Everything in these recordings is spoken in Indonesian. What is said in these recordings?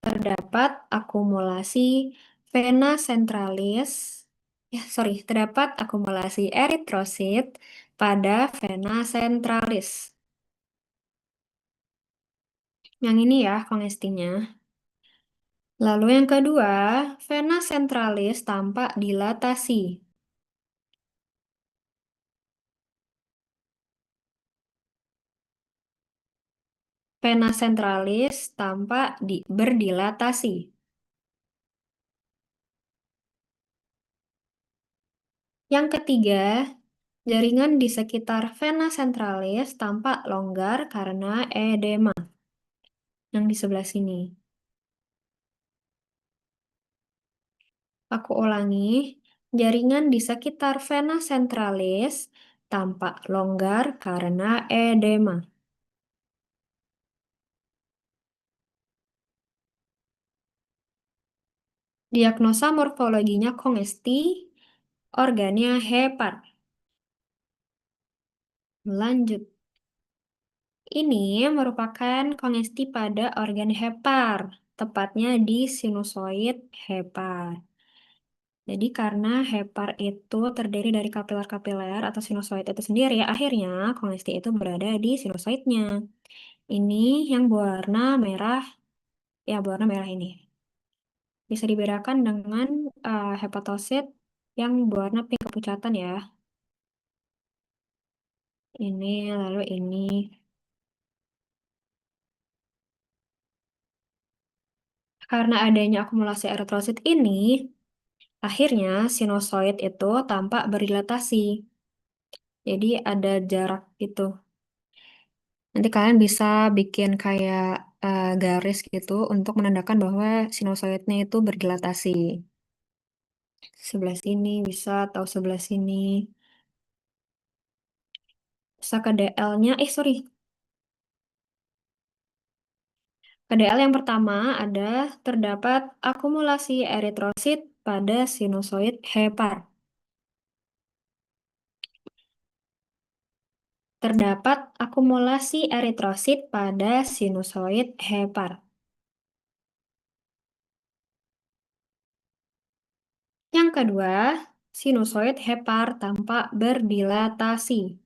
Terdapat akumulasi vena centralis, terdapat akumulasi eritrosit pada vena centralis. Yang ini ya kongestinya. Lalu yang kedua, vena centralis tampak dilatasi. Vena centralis tampak berdilatasi. Yang ketiga, jaringan di sekitar vena centralis tampak longgar karena edema. Yang di sebelah sini. Aku ulangi, jaringan di sekitar vena centralis tampak longgar karena edema. Diagnosa morfologinya kongesti, organnya hepar. Lanjut. Ini merupakan kongesti pada organ hepar, tepatnya di sinusoid hepar. Jadi karena hepar itu terdiri dari kapiler-kapiler atau sinusoid itu sendiri, akhirnya kongesti itu berada di sinusoidnya. Ini yang berwarna merah, ya berwarna merah ini. Bisa dibedakan dengan hepatosit yang berwarna pink kepucatan ya. Ini lalu ini. Karena adanya akumulasi eritrosit ini, akhirnya sinusoid itu tampak berdilatasi. Jadi ada jarak gitu. Nanti kalian bisa bikin kayak garis gitu untuk menandakan bahwa sinusoidnya itu berdilatasi. Sebelah sini bisa atau sebelah sini. Bisa ke DL-nya, KDL yang pertama ada terdapat akumulasi eritrosit pada sinusoid hepar. Terdapat akumulasi eritrosit pada sinusoid hepar. Yang kedua, sinusoid hepar tampak berdilatasi.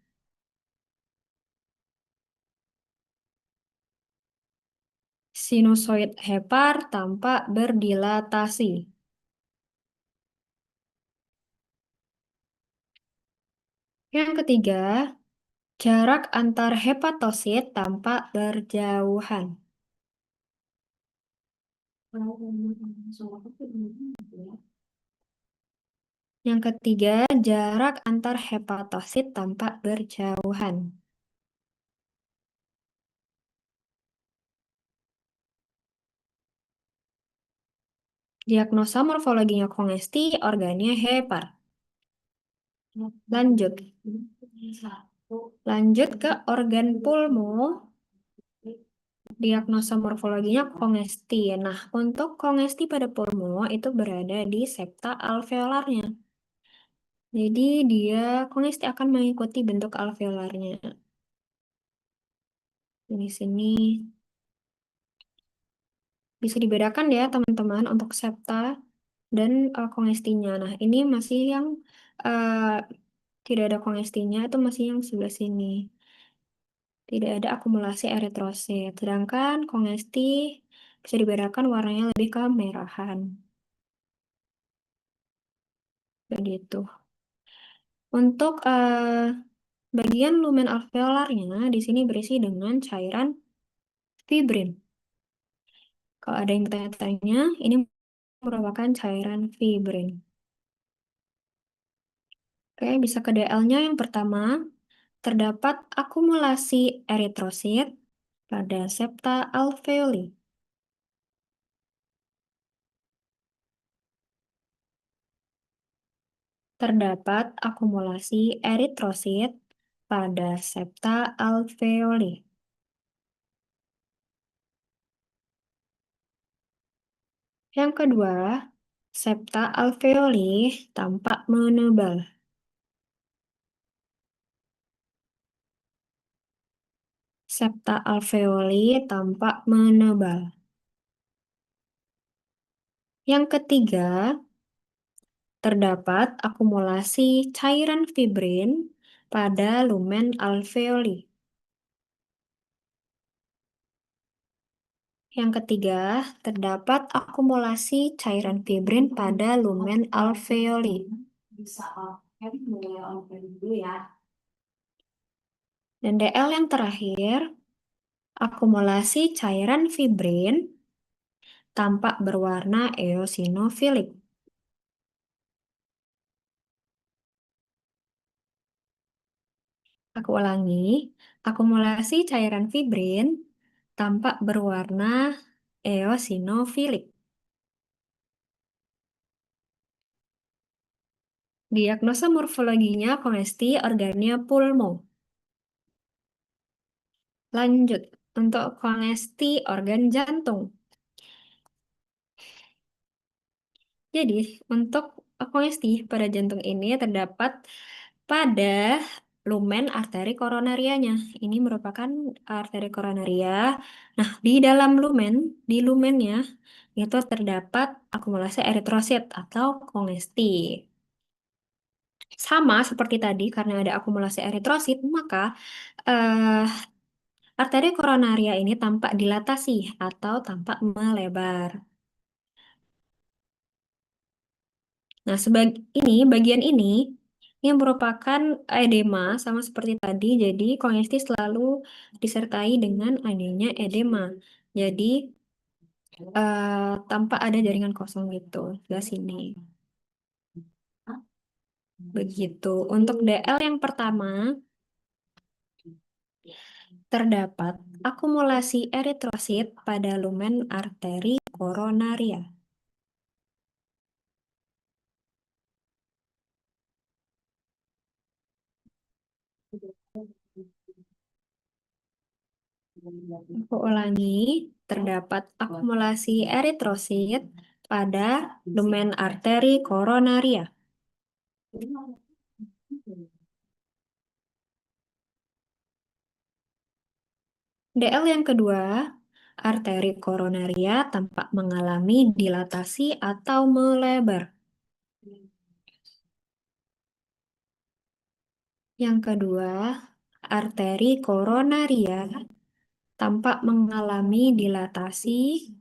Sinusoid hepar tampak berdilatasi. Yang ketiga, jarak antar hepatosit tampak berjauhan. Yang ketiga, jarak antar hepatosit tampak berjauhan. Diagnosa morfologinya kongesti, organnya hepar. Lanjut. Lanjut ke organ pulmo. Diagnosa morfologinya kongesti. Nah, untuk kongesti pada pulmo itu berada di septa alveolarnya. Jadi dia kongesti akan mengikuti bentuk alveolarnya. Di sini bisa dibedakan ya teman-teman untuk septa dan kongestinya. Nah, ini masih yang eh, tidak ada kongestinya, itu masih yang sebelah sini. Tidak ada akumulasi eritrosit. Sedangkan kongesti bisa dibedakan warnanya lebih kemerahan. Begitu. Untuk bagian lumen alveolarnya di sini berisi dengan cairan fibrin. Kalau ada yang bertanya-tanya, ini merupakan cairan fibrin. Oke, bisa ke DL-nya yang pertama, terdapat akumulasi eritrosit pada septa alveoli. Terdapat akumulasi eritrosit pada septa alveoli. Yang kedua, septa alveoli tampak menebal. Septa alveoli tampak menebal. Yang ketiga, terdapat akumulasi cairan fibrin pada lumen alveoli. Yang ketiga, terdapat akumulasi cairan fibrin pada lumen alveoli. Dan DL yang terakhir, akumulasi cairan fibrin tampak berwarna eosinofilik. Aku ulangi, akumulasi cairan fibrin tampak berwarna eosinofilik. Diagnosa morfologinya Kongesti organnya pulmo. Lanjut, untuk Kongesti organ jantung. Jadi, untuk kongesti pada jantung ini terdapat pada lumen arteri koronarianya. Ini merupakan arteri koronaria. Nah, di dalam lumen, di lumennya itu terdapat akumulasi eritrosit atau kongesti. Sama seperti tadi, karena ada akumulasi eritrosit, maka eh, arteri koronaria ini tampak dilatasi atau tampak melebar. Nah, bagian ini merupakan edema sama seperti tadi. Jadi, kongesti selalu disertai dengan adanya edema. Jadi, tampak ada jaringan kosong gitu di sini. Begitu. Untuk DL yang pertama, terdapat akumulasi eritrosit pada lumen arteri koronaria. Aku ulangi, terdapat akumulasi eritrosit pada lumen arteri koronaria. DL yang kedua, arteri koronaria tampak mengalami dilatasi atau melebar. Yang kedua, arteri koronaria tampak mengalami dilatasi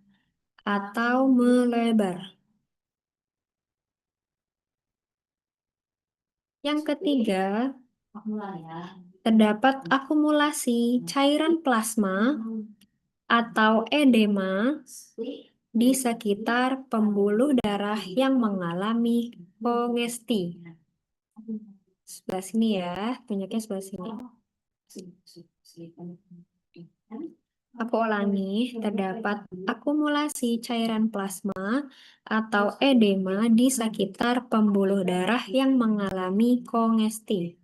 atau melebar. Yang ketiga, terdapat akumulasi cairan plasma atau edema di sekitar pembuluh darah yang mengalami kongesti. Sebelah sini ya, tunjuknya sebelah sini. Aku ulangi, terdapat akumulasi cairan plasma atau edema di sekitar pembuluh darah yang mengalami kongesti.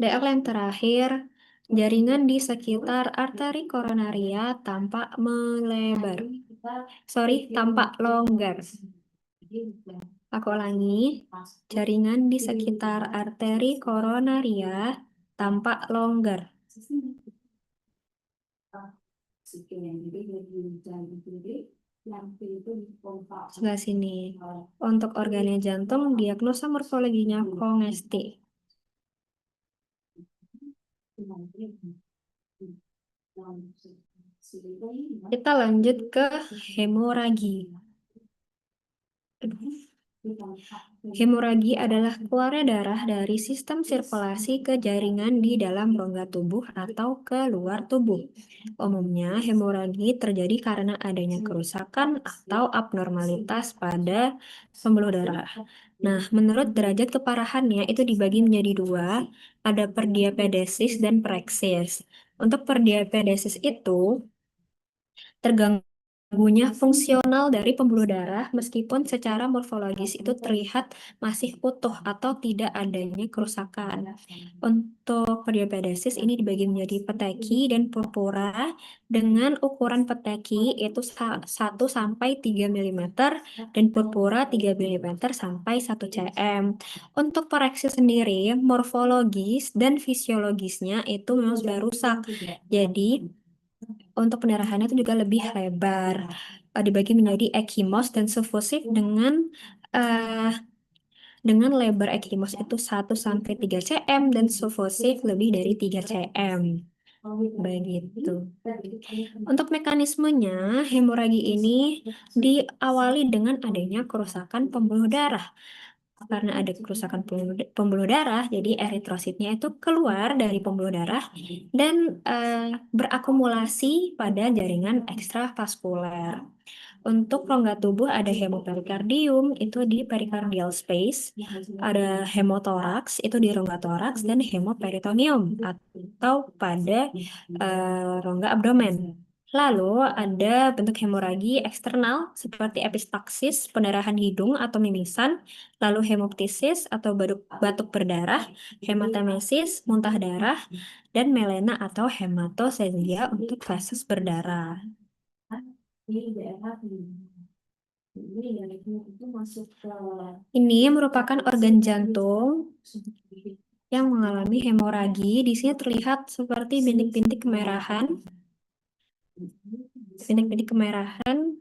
DL yang terakhir, jaringan di sekitar arteri koronaria tampak melebar. Sorry, tampak longgar. Aku ulangi, jaringan di sekitar arteri koronaria tampak longgar. Sebelah sini. Untuk organnya jantung, diagnosa morfologinya kongesti. Kita lanjut ke hemoragi. Hemoragi adalah keluarnya darah dari sistem sirkulasi ke jaringan di dalam rongga tubuh atau ke luar tubuh. Umumnya, hemoragi terjadi karena adanya kerusakan atau abnormalitas pada pembuluh darah. Nah, menurut derajat keparahannya itu dibagi menjadi dua, ada perdiapedesis dan preksis. Untuk perdiapedesis itu terganggunya fungsional dari pembuluh darah meskipun secara morfologis itu terlihat masih utuh atau tidak adanya kerusakan. Untuk perdiapedesis ini dibagi menjadi peteki dan purpura dengan ukuran peteki itu 1 sampai 3 mm dan purpura 3 mm sampai 1 cm. Untuk pareksis sendiri, morfologis dan fisiologisnya itu memang sudah rusak. Jadi untuk pendarahannya itu juga lebih lebar. Dibagi menjadi ekimos dan sufusif eh, dengan lebar ekimos itu 1 sampai 3 cm dan sufusif lebih dari 3 cm. Begitu. Untuk mekanismenya, hemoragi ini diawali dengan adanya kerusakan pembuluh darah. Karena ada kerusakan pembuluh darah, jadi eritrositnya itu keluar dari pembuluh darah dan berakumulasi pada jaringan ekstravaskuler. Untuk rongga tubuh ada hemoperikardium, itu di pericardial space, ada hemotoraks, itu di rongga toraks, dan hemoperitoneum, atau pada rongga abdomen. Lalu ada bentuk hemoragi eksternal seperti epistaksis, pendarahan hidung atau mimisan, lalu hemoptisis atau batuk berdarah, hematemesis, muntah darah, dan melena atau hematosezia untuk feses berdarah. Ini merupakan organ jantung yang mengalami hemoragi. Di sini terlihat seperti bintik-bintik kemerahan. Bintik-bintik kemerahan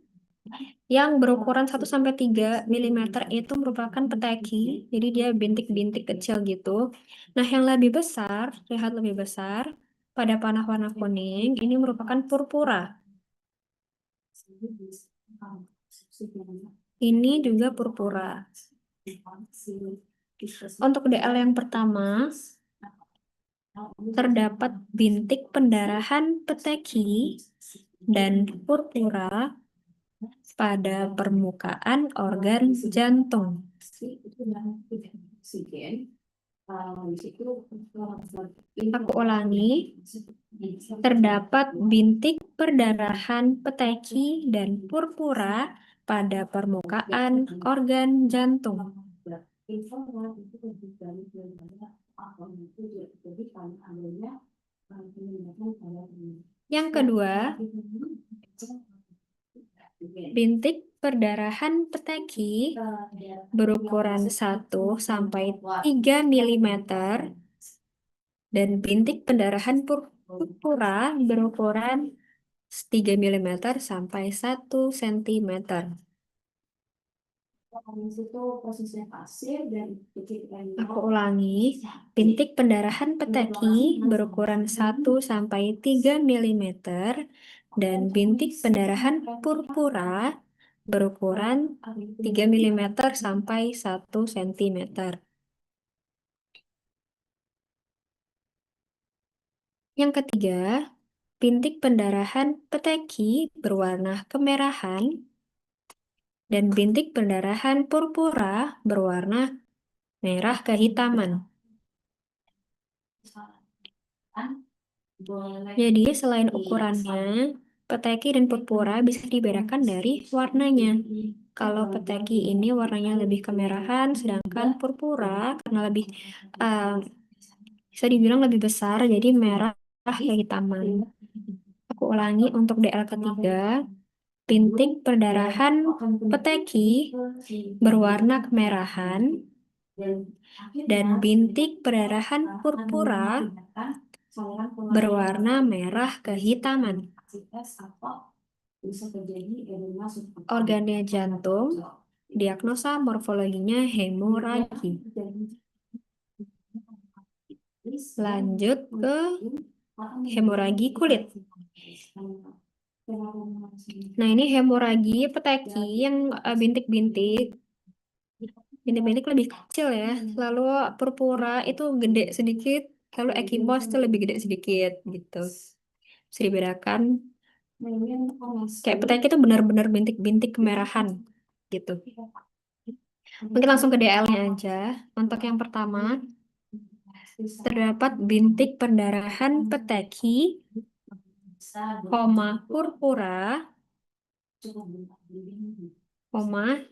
yang berukuran 1 sampai 3 mm itu merupakan peteki. Jadi dia bintik-bintik kecil gitu. Nah, yang lebih besar, lihat lebih besar, pada panah warna kuning, ini merupakan purpura. Ini juga purpura. Untuk DL yang pertama, terdapat bintik pendarahan peteki dan purpura pada permukaan organ jantung. Aku ulangi, terdapat bintik perdarahan peteki dan purpura pada permukaan organ jantung. Yang kedua, bintik perdarahan peteki berukuran 1 sampai 3 mm dan bintik pendarahan purpura berukuran 3 mm sampai 1 cm. Aku ulangi, bintik pendarahan peteki berukuran 1 sampai 3 mm dan bintik pendarahan purpura berukuran 3 mm sampai 1 cm. Yang ketiga, bintik pendarahan peteki berwarna kemerahan dan bintik pendarahan purpura berwarna merah kehitaman. Jadi selain ukurannya, peteki dan purpura bisa dibedakan dari warnanya. Kalau peteki ini warnanya lebih kemerahan, sedangkan purpura karena lebih bisa dibilang lebih besar, jadi merah kehitaman. Aku ulangi untuk DL ketiga, bintik perdarahan peteki berwarna kemerahan dan bintik perdarahan purpura berwarna merah kehitaman. Organnya jantung, diagnosa morfologinya hemoragi. Lanjut ke hemoragi kulit. Nah, ini hemoragi peteki yang bintik-bintik. Bintik-bintik lebih kecil ya. Lalu purpura itu gede sedikit, lalu ekimos itu lebih gede sedikit gitu. Bisa dibedakan. Kayak peteki itu benar-benar bintik-bintik kemerahan gitu. Mungkin langsung ke DL-nya aja. Untuk yang pertama, terdapat bintik pendarahan peteki, purpura,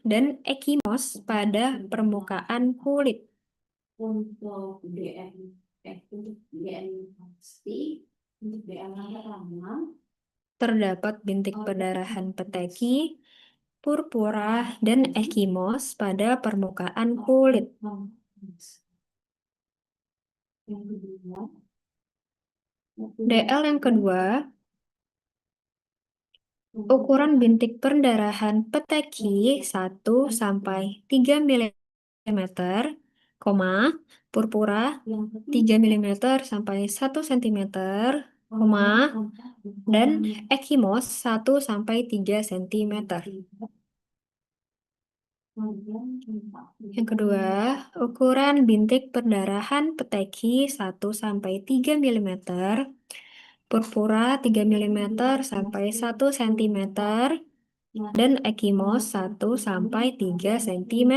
dan ekimos pada permukaan kulit. Terdapat bintik pendarahan peteki, purpura, dan ekimos pada permukaan kulit. DL yang kedua, Ukuran bintik perdarahan peteki 1 sampai 3 mm, purpura 3 mm sampai 1 cm, dan ekimos 1 sampai 3 cm. Yang kedua, ukuran bintik perdarahan peteki 1 sampai 3 mm, purpura 3 mm sampai 1 cm, dan ekimos 1 sampai 3 cm.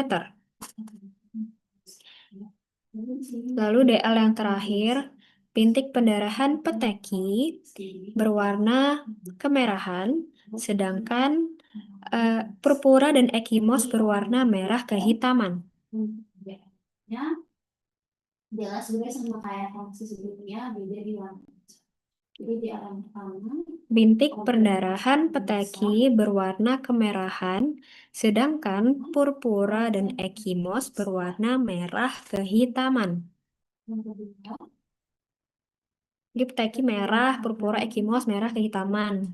Lalu DL yang terakhir, bintik pendarahan peteki berwarna kemerahan, sedangkan purpura dan ekimos berwarna merah kehitaman. Jelas juga sama kayak fungsi sebelumnya, beda di warna. Jadi di alam pertama, bintik perdarahan peteki berwarna kemerahan, sedangkan purpura dan ekimos berwarna merah kehitaman. Jadi peteki merah, purpura, ekimos merah kehitaman.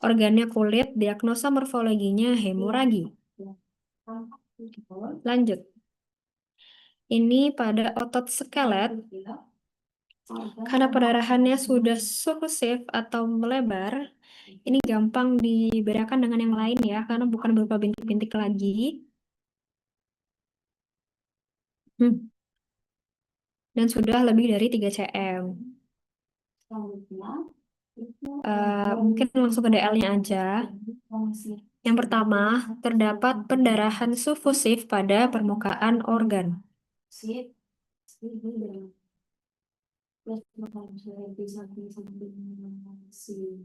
Organnya kulit, diagnosa morfologinya hemoragi. Lanjut. Ini pada otot skelet. Karena perdarahannya sudah sufusif atau melebar, ini gampang dibedakan dengan yang lain ya, karena bukan berupa bintik-bintik lagi. Dan sudah lebih dari 3 cm. Mungkin langsung ke DL-nya aja. Yang pertama, terdapat pendarahan sufusif pada permukaan organ.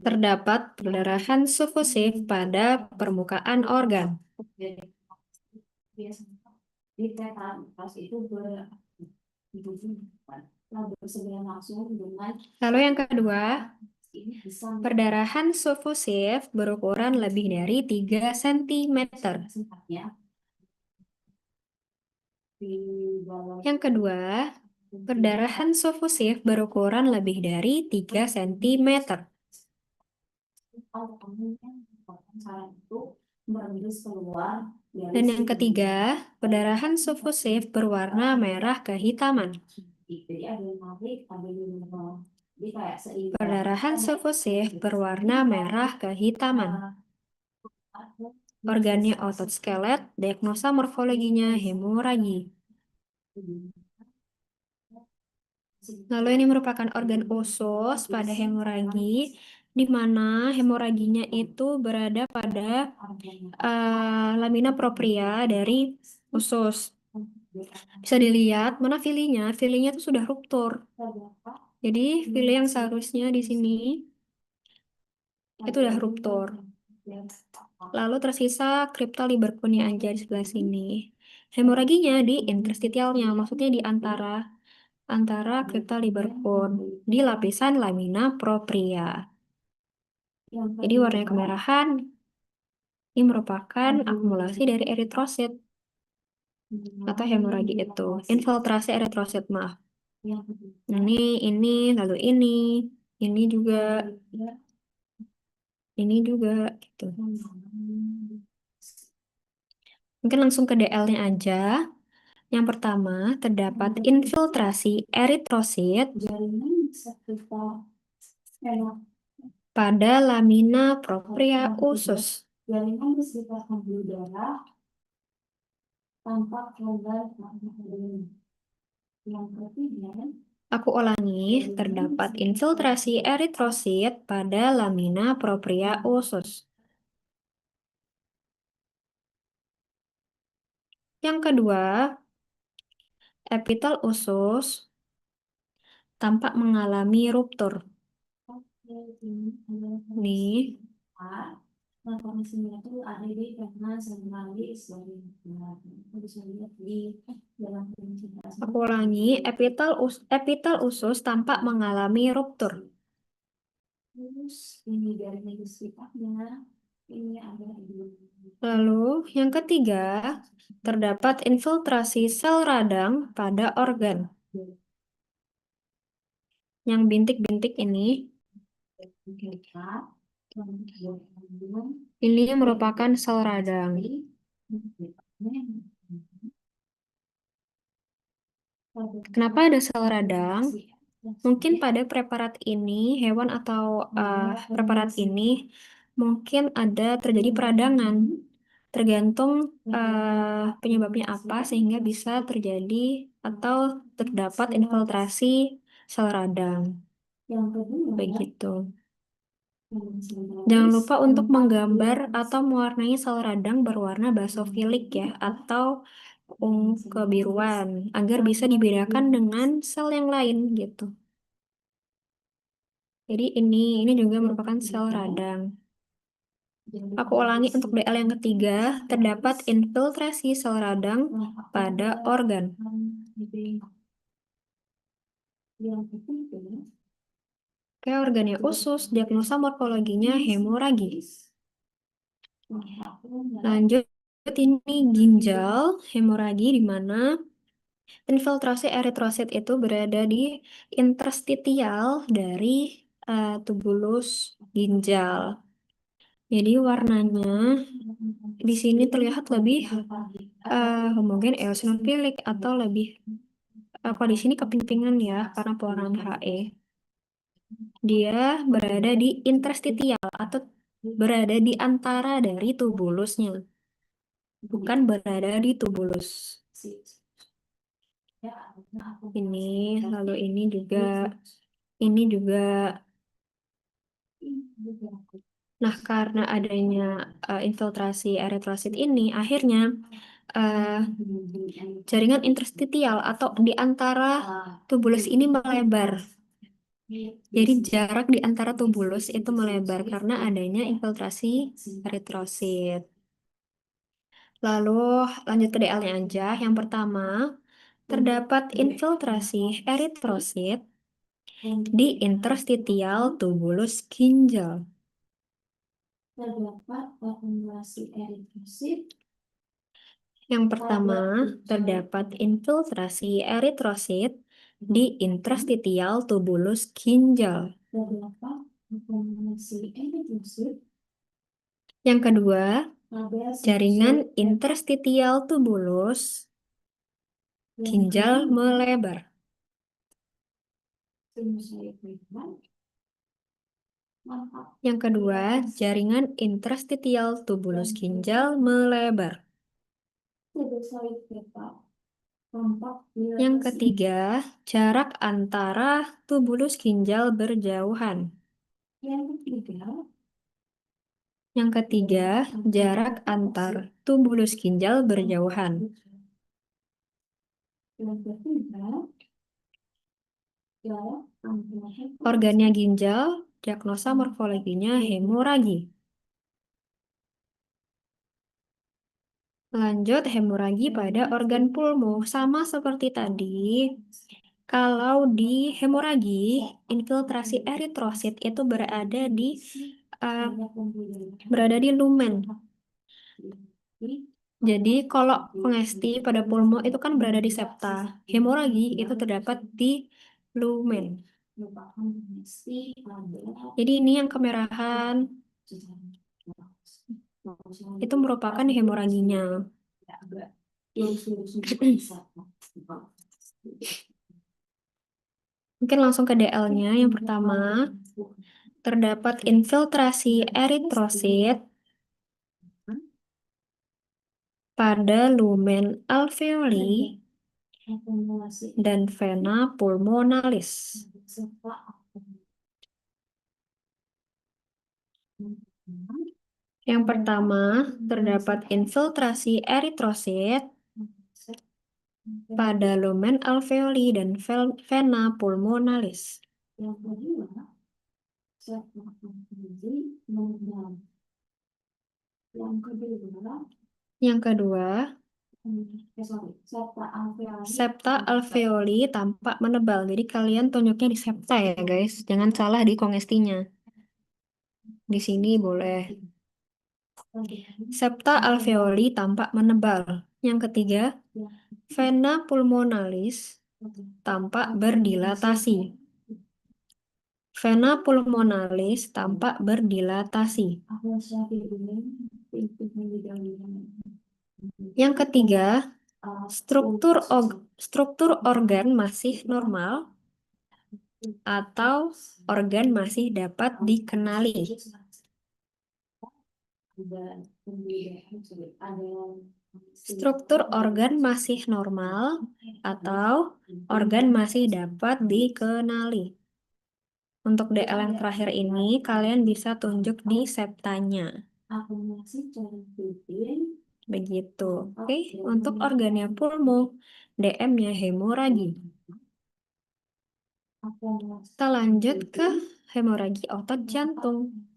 Terdapat perdarahan sufusif pada permukaan organ. Lalu yang kedua, perdarahan sufusif berukuran lebih dari 3 cm. Yang kedua, perdarahan sufusif berukuran lebih dari 3 cm. Dan yang ketiga, perdarahan sufusif berwarna merah kehitaman. Perdarahan sufusif berwarna merah kehitaman. Organnya otot skelet, diagnosa morfologinya hemoragi. Lalu ini merupakan organ usus pada hemoragi, di mana hemoraginya itu berada pada lamina propria dari usus. Bisa dilihat mana filinya, filinya itu sudah ruptur. Jadi fili yang seharusnya di sini itu udah ruptur. Lalu tersisa kripta liberkunya aja di sebelah sini. Hemoraginya di interstitialnya, maksudnya di antara kripta liberkun di lapisan lamina propria. Jadi warna kemerahan ini merupakan akumulasi dari eritrosit atau hemoragi itu, infiltrasi eritrosit, maaf. Ini, lalu ini juga, gitu. Mungkin langsung ke DL-nya aja. Yang pertama, terdapat infiltrasi eritrosit pada lamina propria usus. Aku ulangi, terdapat infiltrasi eritrosit pada lamina propria usus. Yang kedua, epitel usus tampak mengalami ruptur. Nih. Aku ulangi, epitel usus tampak mengalami ruptur. Lalu, yang ketiga, terdapat infiltrasi sel radang pada organ. Yang bintik-bintik ini Ini merupakan sel radang. Kenapa ada sel radang? Mungkin pada preparat ini, hewan atau preparat ini mungkin ada terjadi peradangan. Tergantung penyebabnya apa sehingga bisa terjadi atau terdapat infiltrasi sel radang. Begitu. Jangan lupa untuk menggambar atau mewarnai sel radang berwarna basofilik ya, atau ungu kebiruan, agar bisa dibedakan dengan sel yang lain gitu. Jadi ini juga merupakan sel radang. Aku ulangi untuk DL yang ketiga, terdapat infiltrasi sel radang pada organ. Oke, organnya usus, diagnosa morfologinya hemoragi. Lanjut, ini ginjal, hemoragi di mana infiltrasi eritrosit itu berada di interstitial dari tubulus ginjal. Jadi warnanya di sini terlihat lebih homogen eosinofilik atau lebih kalau di sini keping-pingan ya karena pewarnaan He. Dia berada di interstitial atau berada di antara dari tubulusnya, bukan berada di tubulus. Ini lalu ini juga. Nah, karena adanya infiltrasi eritrosit ini, akhirnya eh, jaringan interstitial atau di antara tubulus ini melebar. Jadi jarak di antara tubulus itu melebar karena adanya infiltrasi eritrosit. Lalu lanjut ke DL-nya aja. Yang pertama, terdapat infiltrasi eritrosit di interstitial tubulus ginjal. Yang pertama, terdapat infiltrasi eritrosit di interstitial tubulus ginjal. Yang kedua, jaringan interstitial tubulus ginjal melebar. Yang kedua, jaringan interstitial tubulus ginjal melebar. Yang ketiga, jarak antara tubulus ginjal berjauhan. Yang ketiga, jarak antar tubulus ginjal berjauhan. Organnya ginjal, diagnosa morfologinya hemoragi. Lanjut, hemoragi pada organ pulmo. Sama seperti tadi, kalau di hemoragi, infiltrasi eritrosit itu uh, berada di lumen. Jadi kalau pengesti pada pulmo itu kan berada di septa. Hemoragi itu terdapat di lumen. Jadi ini yang kemerahan itu merupakan hemoraginya. Mungkin langsung ke DL-nya. Yang pertama, terdapat infiltrasi eritrosit pada lumen alveoli dan vena pulmonalis. Yang pertama, terdapat infiltrasi eritrosit pada lumen alveoli dan vena pulmonalis. Yang kedua, septa alveoli tampak menebal. Jadi kalian tunjuknya di septa ya guys. Jangan salah di kongestinya. Di sini boleh. Septa alveoli tampak menebal. Yang ketiga, vena pulmonalis tampak berdilatasi. Vena pulmonalis tampak berdilatasi. Yang ketiga, struktur organ masih normal atau organ masih dapat dikenali. Struktur organ masih normal atau organ masih dapat dikenali. Untuk DL yang terakhir ini, kalian bisa tunjuk di septanya. Begitu. Oke, untuk organnya pulmo, DM-nya hemoragi. Kita lanjut ke hemoragi otot jantung.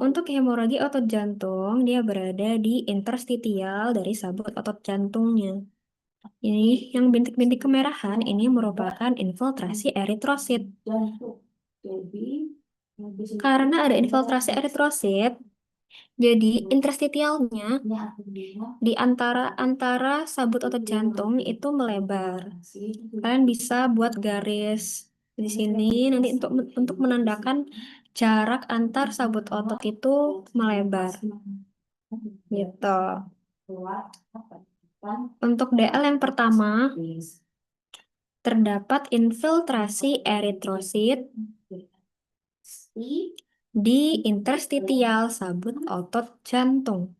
Untuk hemoragi otot jantung, dia berada di interstitial dari sabut otot jantungnya. Ini yang bintik-bintik kemerahan ini merupakan infiltrasi eritrosit. Karena ada infiltrasi eritrosit, jadi interstitialnya di antara sabut otot jantung itu melebar. Kalian bisa buat garis di sini nanti untuk menandakan jarak antar sabut otot itu melebar. Gitu. Untuk DL yang pertama, terdapat infiltrasi eritrosit di interstitial sabut otot jantung.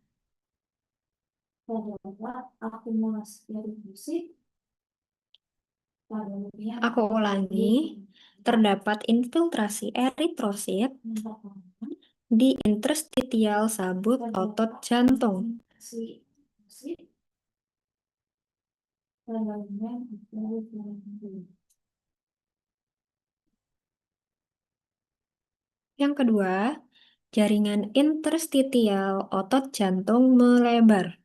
Aku ulangi, terdapat infiltrasi eritrosit di interstitial sabut otot jantung. Yang kedua, jaringan interstitial otot jantung melebar.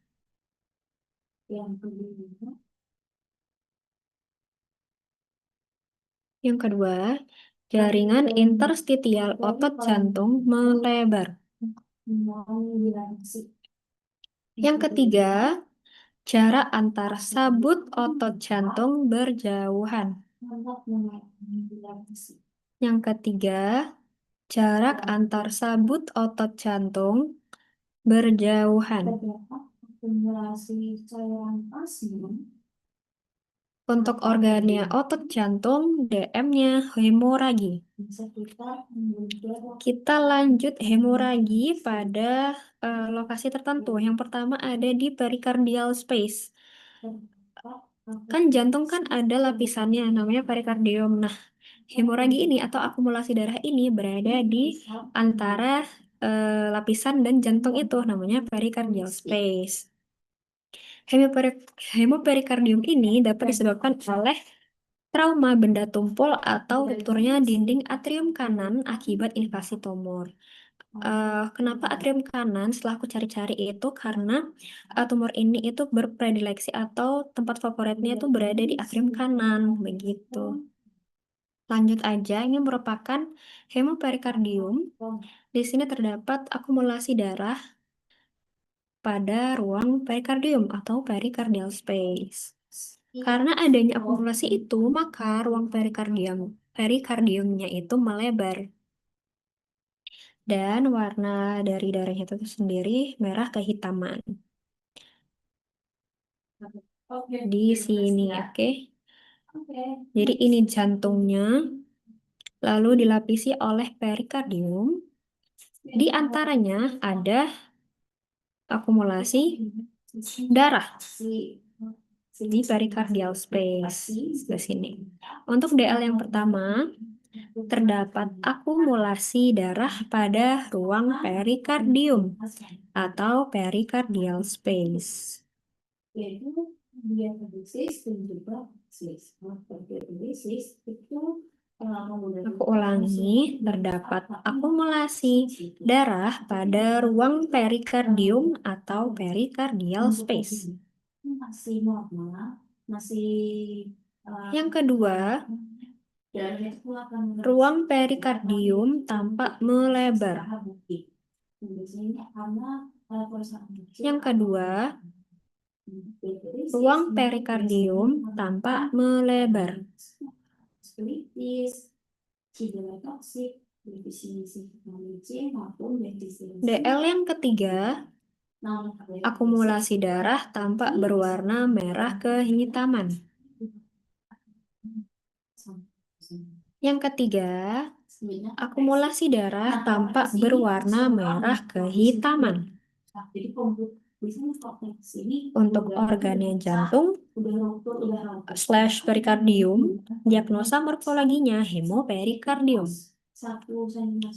Yang kedua, jaringan interstitial otot jantung melebar. Yang ketiga, jarak antar sabut otot jantung berjauhan. Yang ketiga, jarak antar sabut otot jantung berjauhan. Untuk organnya otot jantung, DM-nya hemoragi. Kita lanjut hemoragi pada lokasi tertentu. Yang pertama ada di pericardial space. Kan jantung kan ada lapisannya namanya perikardium. Nah, hemoragi ini atau akumulasi darah ini berada di antara lapisan dan jantung itu namanya pericardial space. Hemoperikardium ini dapat disebabkan oleh trauma benda tumpul atau rupturnya dinding atrium kanan akibat invasi tumor. Kenapa atrium kanan? Setelah aku cari-cari itu karena tumor ini itu berpredileksi atau tempat favoritnya itu berada di atrium kanan, begitu. Lanjut aja, ini merupakan hemoperikardium. Di sini terdapat akumulasi darah pada ruang perikardium atau pericardial space. Karena adanya akumulasi itu, maka ruang perikardiumnya itu melebar. Dan warna dari darahnya itu sendiri merah kehitaman. Di sini, oke. Jadi ini jantungnya, lalu dilapisi oleh perikardium. Di antaranya ada akumulasi darah di pericardial space di sini. Untuk DL yang pertama, terdapat akumulasi darah pada ruang perikardium atau pericardial space. Aku ulangi, terdapat akumulasi darah pada ruang perikardium atau pericardial space. Yang kedua, ruang perikardium tampak melebar. Yang kedua, ruang perikardium tampak melebar. DL yang ketiga, akumulasi darah tampak berwarna merah kehitaman. Yang ketiga, akumulasi darah tampak berwarna merah kehitaman. Untuk organnya jantung / perikardium, diagnosa morfologinya hemoperikardium.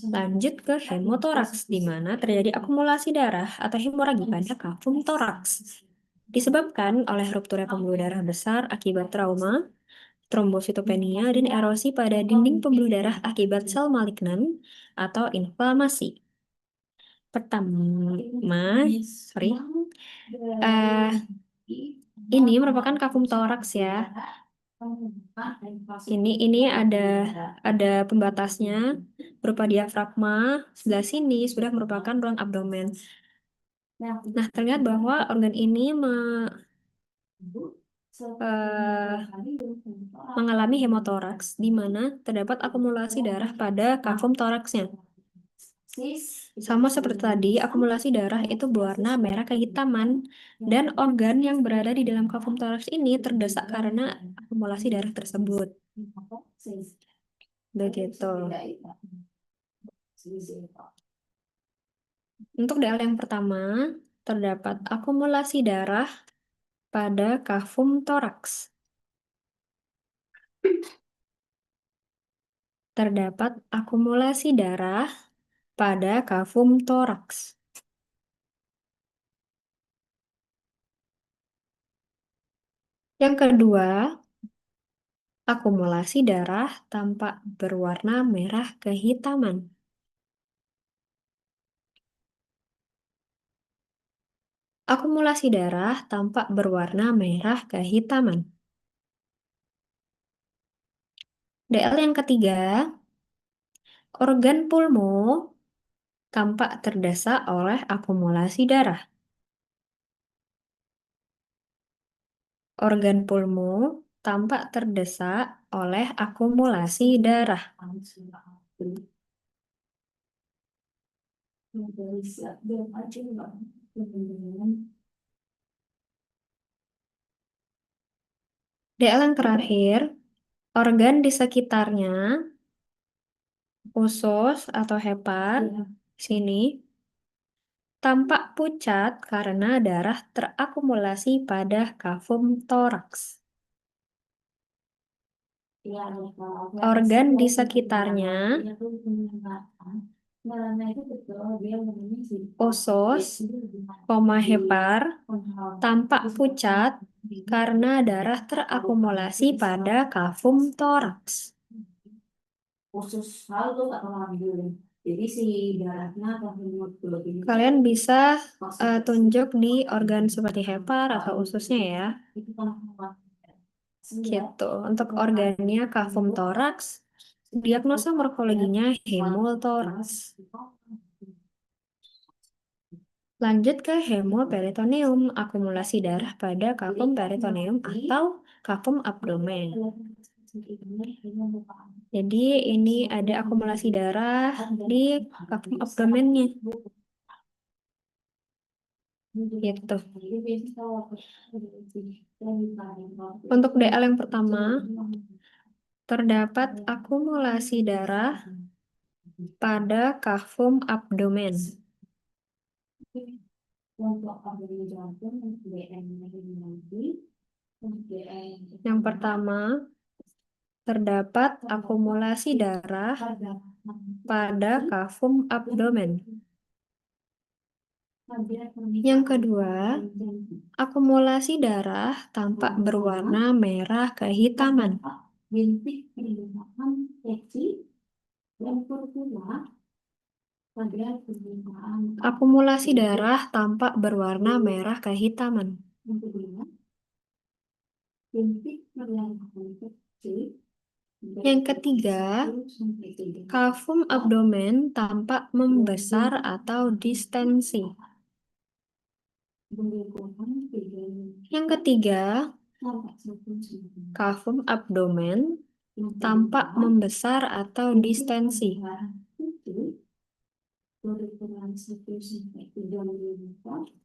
Lanjut ke hemotoraks, di mana terjadi akumulasi darah atau hemoragi pada kafum toraks. Disebabkan oleh rupturnya pembuluh darah besar akibat trauma, trombositopenia, dan erosi pada dinding pembuluh darah akibat sel malignan atau inflamasi. Pertama, ini merupakan kafum toraks ya. Ini ada pembatasnya berupa diafragma. Sebelah sini sudah merupakan ruang abdomen. Nah, terlihat bahwa organ ini mengalami hemotoraks, di mana terdapat akumulasi darah pada kafum toraksnya. Sama seperti tadi, akumulasi darah itu berwarna merah kehitaman, dan organ yang berada di dalam kafum toraks ini terdesak karena akumulasi darah tersebut. Begitu. Untuk DL yang pertama, terdapat akumulasi darah pada kafum toraks. Terdapat akumulasi darah pada kafum toraks. Yang kedua, akumulasi darah tampak berwarna merah kehitaman. Akumulasi darah tampak berwarna merah kehitaman. DL yang ketiga, organ pulmo tampak terdesak oleh akumulasi darah. Organ pulmo tampak terdesak oleh akumulasi darah. DL yang terakhir, organ di sekitarnya, usus atau hepar, sini, tampak pucat karena darah terakumulasi pada kafum toraks. Organ di sekitarnya, usus, hepar, tampak pucat karena darah terakumulasi pada kafum toraks. Kalian bisa tunjuk di organ seperti hepar atau ususnya ya. Gitu. Untuk organnya kafum toraks, diagnosa morfologinya hemoltoraks. Lanjut ke hemoperitoneum, akumulasi darah pada kafum peritoneum atau kafum abdomen. Jadi ini ada akumulasi darah di kafum abdomennya. Gitu. Untuk DL yang pertama, terdapat akumulasi darah pada kafum abdomen. Yang pertama, terdapat akumulasi darah pada kafum abdomen. Yang kedua, akumulasi darah tampak berwarna merah kehitaman. Akumulasi darah tampak berwarna merah kehitaman. Yang ketiga, kafum abdomen tampak membesar atau distensi. Yang ketiga, kafum abdomen tampak membesar atau distensi.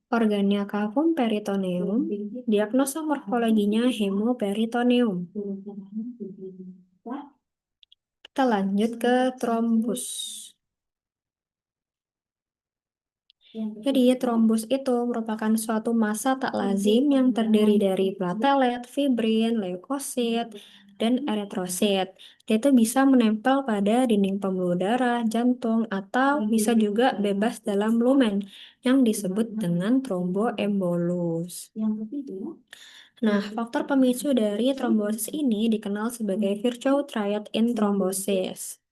Organnya cavum peritoneum, diagnosa morfologinya hemoperitoneum. Kita lanjut ke trombus. Jadi, trombus itu merupakan suatu massa tak lazim yang terdiri dari platelet, fibrin, leukosit, dan eritrosit. Dia itu bisa menempel pada dinding pembuluh darah, jantung, atau bisa juga bebas dalam lumen yang disebut dengan tromboembolus. Nah, faktor pemicu dari trombosis ini dikenal sebagai virtual triad in thrombosis.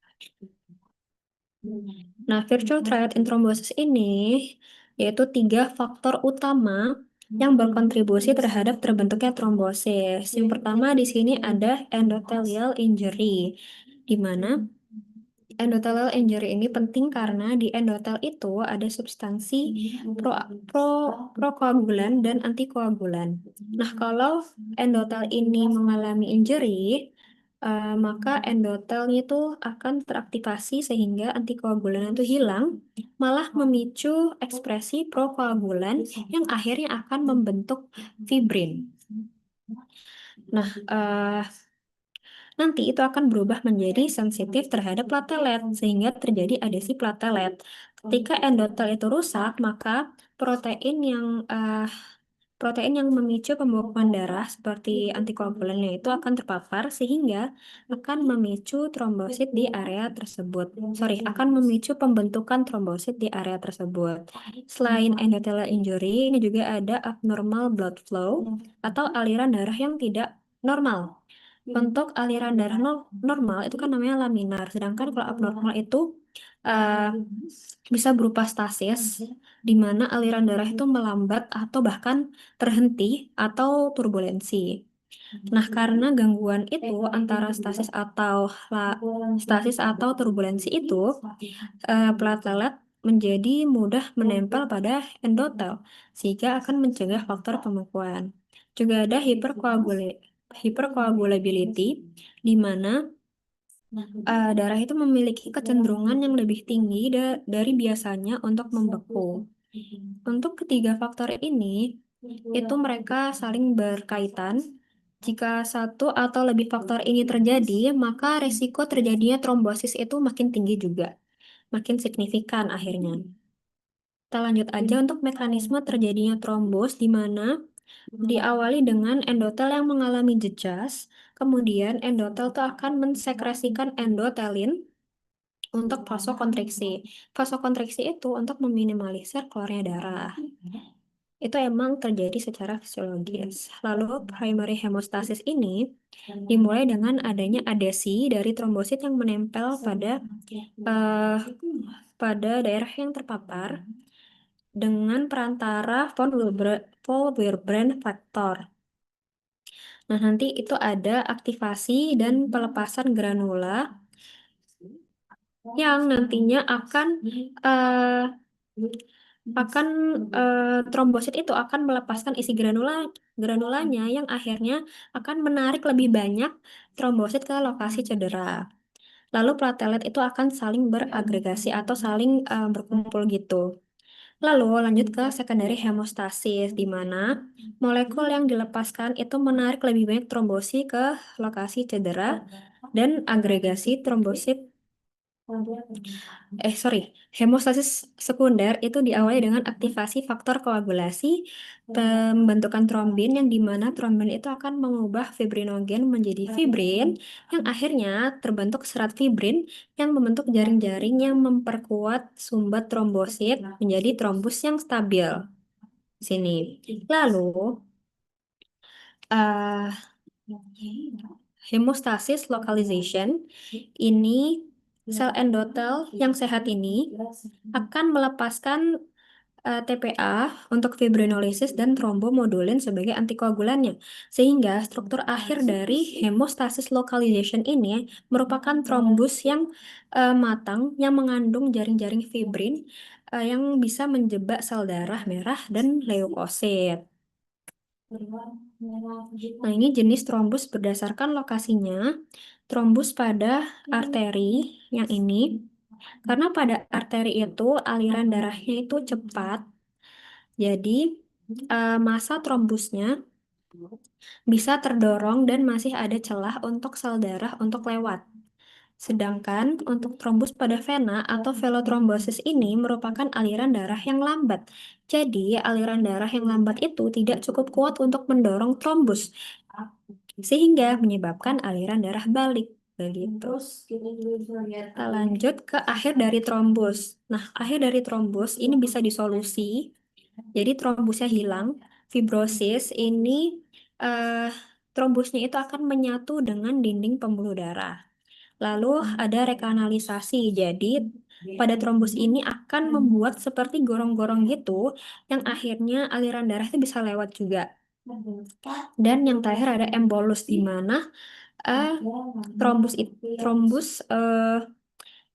Nah, virtual triad in thrombosis ini yaitu 3 faktor utama yang berkontribusi terhadap terbentuknya trombosis. Yang pertama di sini ada endothelial injury, di mana endothelial injury ini penting karena di endotel itu ada substansi pro, pro, prokoagulan dan antikoagulan. Nah, kalau endotel ini mengalami injury, maka endotelnya itu akan teraktivasi sehingga antikoagulan itu hilang, malah memicu ekspresi prokoagulan yang akhirnya akan membentuk fibrin. Nah, nanti itu akan berubah menjadi sensitif terhadap platelet, sehingga terjadi adesi platelet. Ketika endotel itu rusak, maka protein yang eh, protein yang memicu pembekuan darah seperti antikoagulannya itu akan terpapar sehingga akan memicu trombosit di area tersebut. Sorry, akan memicu pembentukan trombosit di area tersebut. Selain endothelial injury, ini juga ada abnormal blood flow atau aliran darah yang tidak normal. Untuk aliran darah normal itu kan namanya laminar, sedangkan kalau abnormal itu eh, bisa berupa stasis, di mana aliran darah itu melambat atau bahkan terhenti atau turbulensi. Nah, karena gangguan itu antara stasis atau turbulensi itu, platelet menjadi mudah menempel pada endotel, sehingga akan mencegah faktor pembekuan. Juga ada hypercoagulability, di mana darah itu memiliki kecenderungan yang lebih tinggi dari biasanya untuk membeku. Untuk ketiga faktor ini, itu mereka saling berkaitan. Jika satu atau lebih faktor ini terjadi, maka risiko terjadinya trombosis itu makin tinggi juga, makin signifikan akhirnya. Kita lanjut aja untuk mekanisme terjadinya trombos, di mana diawali dengan endotel yang mengalami jejas, kemudian endotel itu akan mensekresikan endotelin untuk vasokonstriksi. Vasokonstriksi itu untuk meminimalisir keluarnya darah. Itu emang terjadi secara fisiologis. Lalu primary hemostasis ini dimulai dengan adanya adesi dari trombosit yang menempel eh, pada daerah yang terpapar dengan perantara von Willebrand factor. Nah, nanti itu ada aktivasi dan pelepasan granula yang nantinya eh, akan trombosit itu akan melepaskan isi granulanya yang akhirnya akan menarik lebih banyak trombosit ke lokasi cedera. Lalu platelet itu akan saling beragregasi atau saling berkumpul gitu. Lalu lanjut ke secondary hemostasis, di mana molekul yang dilepaskan itu menarik lebih banyak trombosit ke lokasi cedera dan agregasi trombosit hemostasis sekunder itu diawali dengan aktivasi faktor koagulasi, pembentukan trombin yang dimana trombin itu akan mengubah fibrinogen menjadi fibrin, yang akhirnya terbentuk serat fibrin yang membentuk jaring-jaring yang memperkuat sumbat trombosit menjadi trombus yang stabil. Sini. Lalu, eh, hemostasis localization ini sel endotel yang sehat ini akan melepaskan TPA untuk fibrinolysis dan trombomodulin sebagai antikoagulannya. Sehingga struktur akhir dari hemostasis localization ini merupakan trombus yang matang yang mengandung jaring-jaring fibrin yang bisa menjebak sel darah merah dan leukosit. Nah, ini jenis trombus berdasarkan lokasinya. trombus pada arteri yang ini. Karena pada arteri itu aliran darahnya itu cepat, jadi massa trombusnya bisa terdorong dan masih ada celah untuk sel darah untuk lewat. Sedangkan untuk trombus pada vena atau velotrombosis ini merupakan aliran darah yang lambat. Jadi, aliran darah yang lambat itu tidak cukup kuat untuk mendorong trombus, sehingga menyebabkan aliran darah balik. Begitu. Kita lanjut ke akhir dari trombus. Nah, akhir dari trombus ini bisa disolusi. Jadi trombusnya hilang. Fibrosis ini trombusnya itu akan menyatu dengan dinding pembuluh darah. Lalu ada rekanalisasi. Jadi pada trombus ini akan membuat seperti gorong-gorong gitu yang akhirnya aliran darah itu bisa lewat juga. Dan yang terakhir ada embolus di mana trombus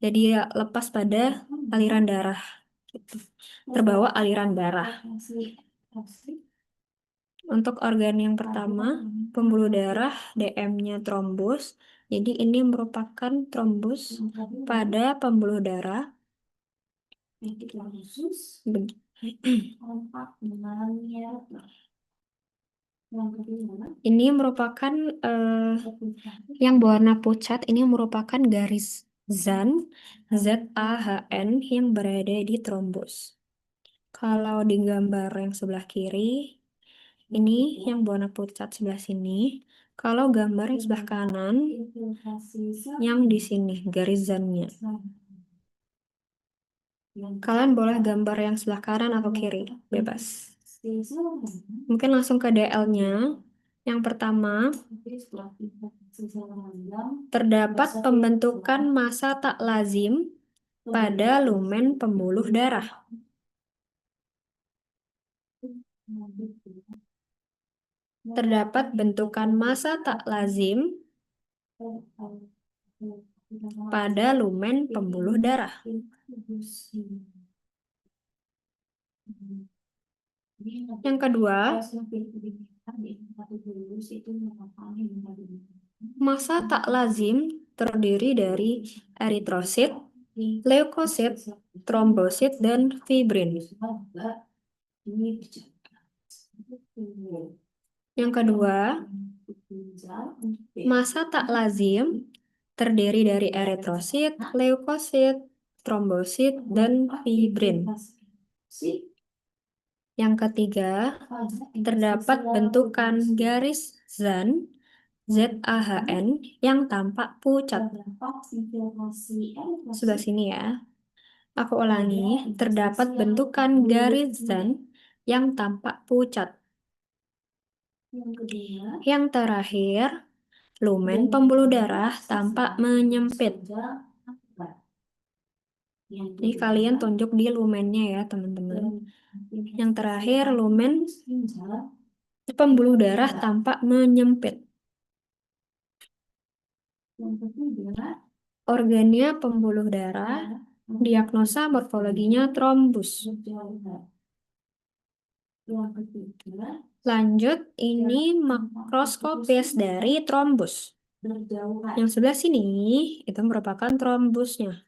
jadi lepas pada aliran darah gitu. Terbawa aliran darah. Untuk organ yang pertama, pembuluh darah, DM-nya trombus. Jadi ini merupakan trombus pada pembuluh darah. Ini merupakan yang berwarna pucat, ini merupakan garis ZAN, ZAHN yang berada di trombus. Kalau di gambar yang sebelah kiri, ini yang berwarna pucat sebelah sini. Kalau gambar yang sebelah kanan, yang di sini garis ZAN-nya. Kalian boleh gambar yang sebelah kanan atau kiri, bebas. Mungkin langsung ke DL-nya. Yang pertama, terdapat pembentukan massa tak lazim pada lumen pembuluh darah. Terdapat bentukan massa tak lazim pada lumen pembuluh darah. Yang kedua, massa tak lazim terdiri dari eritrosit, leukosit, trombosit, dan fibrin. Yang kedua, massa tak lazim terdiri dari eritrosit, leukosit, trombosit, dan fibrin. Yang ketiga, terdapat bentukan garis ZAN, ZAHN yang tampak pucat. Sebelah sini ya. Aku ulangi, terdapat bentukan garis ZAN yang tampak pucat. Yang terakhir, lumen pembuluh darah tampak menyempit. Jadi kalian tunjuk di lumennya ya, teman-teman. Yang terakhir, lumen pembuluh darah tampak menyempit. Organnya pembuluh darah, diagnosa morfologinya trombus. Lanjut, ini makroskopis dari trombus. Yang sebelah sini itu merupakan trombusnya.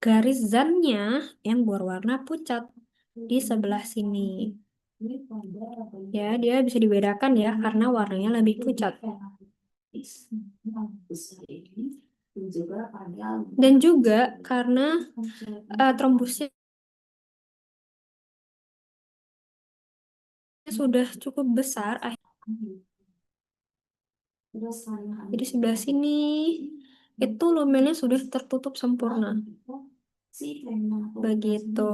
Garis ZAN-nya yang berwarna pucat di sebelah sini. Ya, dia bisa dibedakan ya karena warnanya lebih pucat. Dan juga karena trombusnya sudah cukup besar, jadi sebelah sini itu lumennya sudah tertutup sempurna. Begitu.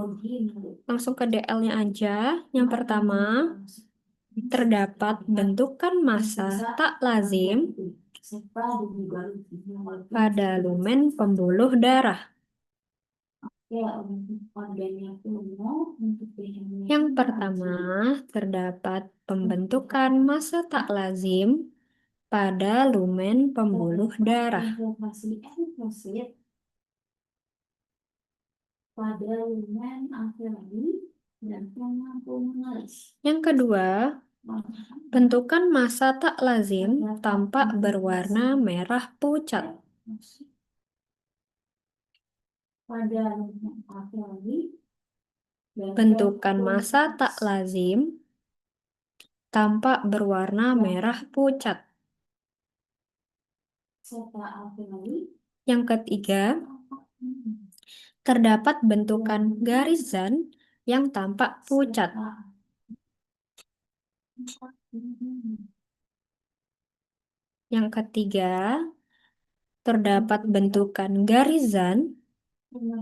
Langsung ke DL-nya aja. Yang pertama, terdapat bentukan massa tak lazim pada lumen pembuluh darah. Yang pertama, terdapat pembentukan massa tak lazim pada lumen pembuluh darah. Yang kedua, Bentukan massa tak lazim tampak berwarna merah pucat. Bentukan massa tak lazim tampak berwarna merah pucat. Yang ketiga, terdapat bentukan garisan yang tampak pucat. Yang ketiga, terdapat bentukan garisan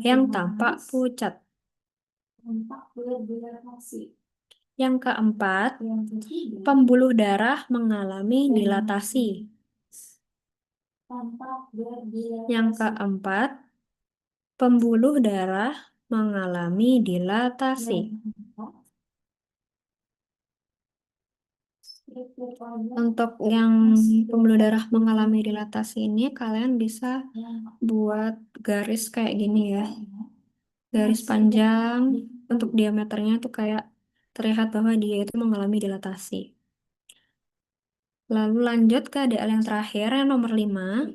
yang tampak pucat. Yang keempat, pembuluh darah mengalami dilatasi. Yang keempat, pembuluh darah mengalami dilatasi. Untuk yang pembuluh darah mengalami dilatasi ini, kalian bisa buat garis kayak gini ya. Garis panjang, untuk diameternya tuh kayak terlihat bahwa dia itu mengalami dilatasi. Lalu lanjut ke DL yang terakhir, yang nomor 5.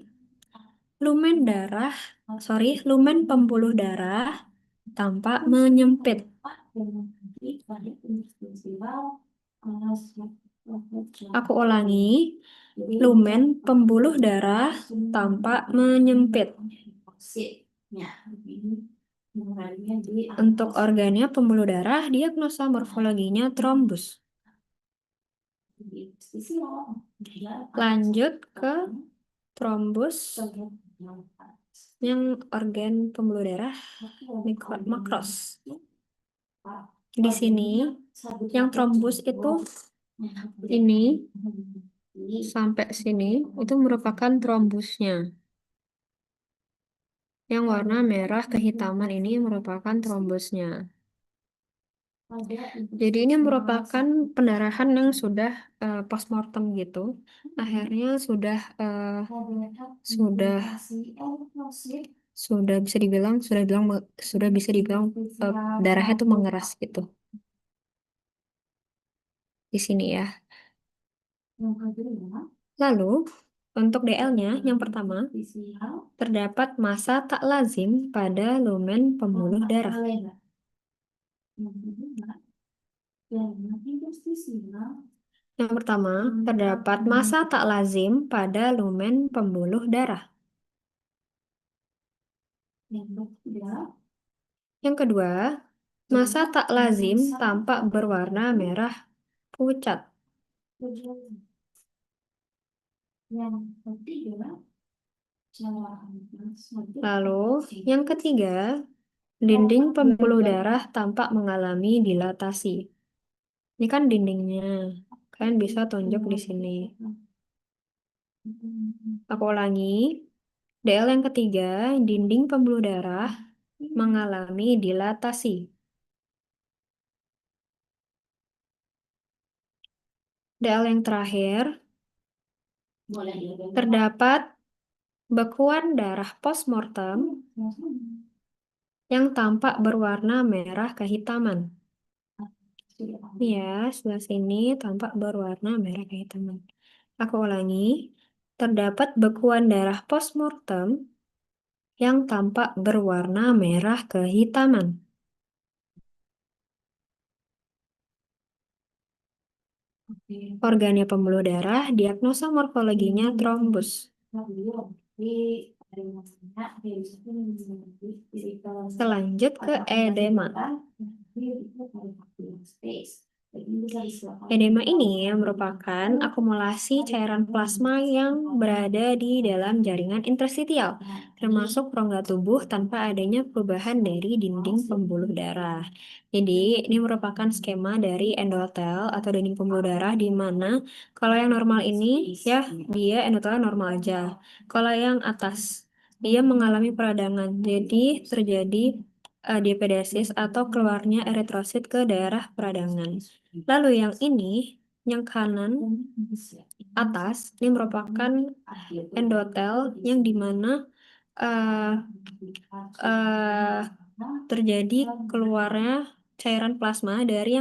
Lumen pembuluh darah tampak menyempit. Aku ulangi, lumen pembuluh darah tampak menyempit. Untuk organnya pembuluh darah, diagnosa morfologinya trombus. Lanjut ke trombus yang organ pembuluh darah makros. Di sini yang trombus itu ini sampai sini itu merupakan trombusnya. Yang warna merah kehitaman ini merupakan trombusnya. Jadi ini merupakan pendarahan yang sudah postmortem gitu. Akhirnya sudah bisa dibilang darahnya itu mengeras gitu. Di sini ya. Lalu untuk DL-nya yang pertama, terdapat massa tak lazim pada lumen pembuluh darah. Yang pertama, terdapat massa tak lazim pada lumen pembuluh darah. Yang kedua, massa tak lazim tampak berwarna merah pucat. Lalu, yang ketiga, dinding pembuluh darah tampak mengalami dilatasi. Ini kan dindingnya. Kalian bisa tunjuk di sini. Aku ulangi. DL yang ketiga, dinding pembuluh darah mengalami dilatasi. DL yang terakhir, terdapat bekuan darah postmortem yang tampak berwarna merah kehitaman. Ya, sebelah sini tampak berwarna merah kehitaman. Aku ulangi, terdapat bekuan darah postmortem yang tampak berwarna merah kehitaman. Organnya pembuluh darah, diagnosa morfologinya trombus. Selanjut ke edema. Edema ini merupakan akumulasi cairan plasma yang berada di dalam jaringan interstitial, termasuk rongga tubuh tanpa adanya perubahan dari dinding pembuluh darah. Jadi, ini merupakan skema dari endotel atau dinding pembuluh darah di mana kalau yang normal ini ya dia endotelnya normal aja. Kalau yang atas dia mengalami peradangan. Jadi, terjadi diapedesis atau keluarnya eritrosit ke daerah peradangan. Lalu yang ini, yang kanan atas, ini merupakan endotel yang dimana eh, terjadi keluarnya cairan plasma dari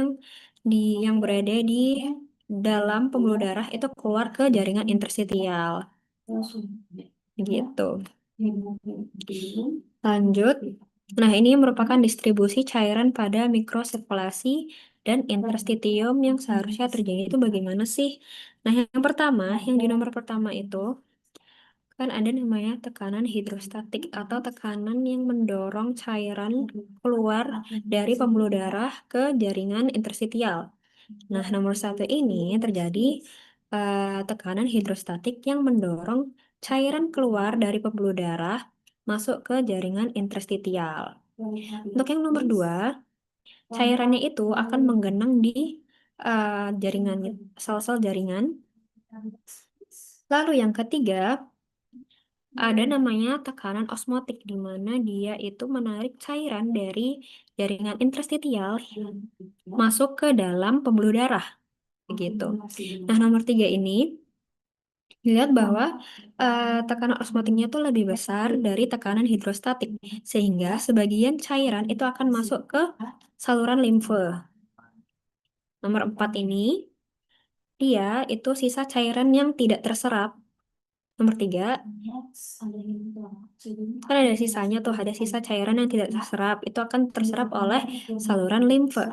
yang berada di dalam pembuluh darah itu keluar ke jaringan interstitial. Gitu. Lanjut. Nah, ini merupakan distribusi cairan pada mikrosirkulasi dan interstitium yang seharusnya terjadi itu bagaimana sih? Nah, yang pertama, yang di nomor pertama itu kan ada namanya tekanan hidrostatik atau tekanan yang mendorong cairan keluar dari pembuluh darah ke jaringan interstitial. Nah, nomor satu ini terjadi tekanan hidrostatik yang mendorong cairan keluar dari pembuluh darah masuk ke jaringan interstitial. Untuk yang nomor dua, cairannya itu akan menggenang di jaringan sel-sel jaringan. Lalu yang ketiga, ada namanya tekanan osmotik di mana dia itu menarik cairan dari jaringan interstitial masuk ke dalam pembuluh darah. Begitu. Nah, nomor tiga ini dilihat bahwa tekanan osmotiknya itu lebih besar dari tekanan hidrostatik, sehingga sebagian cairan itu akan masuk ke saluran limfe. Nomor 4 ini, dia itu sisa cairan yang tidak terserap. Nomor 3, kan ada sisanya tuh, ada sisa cairan yang tidak terserap, itu akan terserap oleh saluran limfe.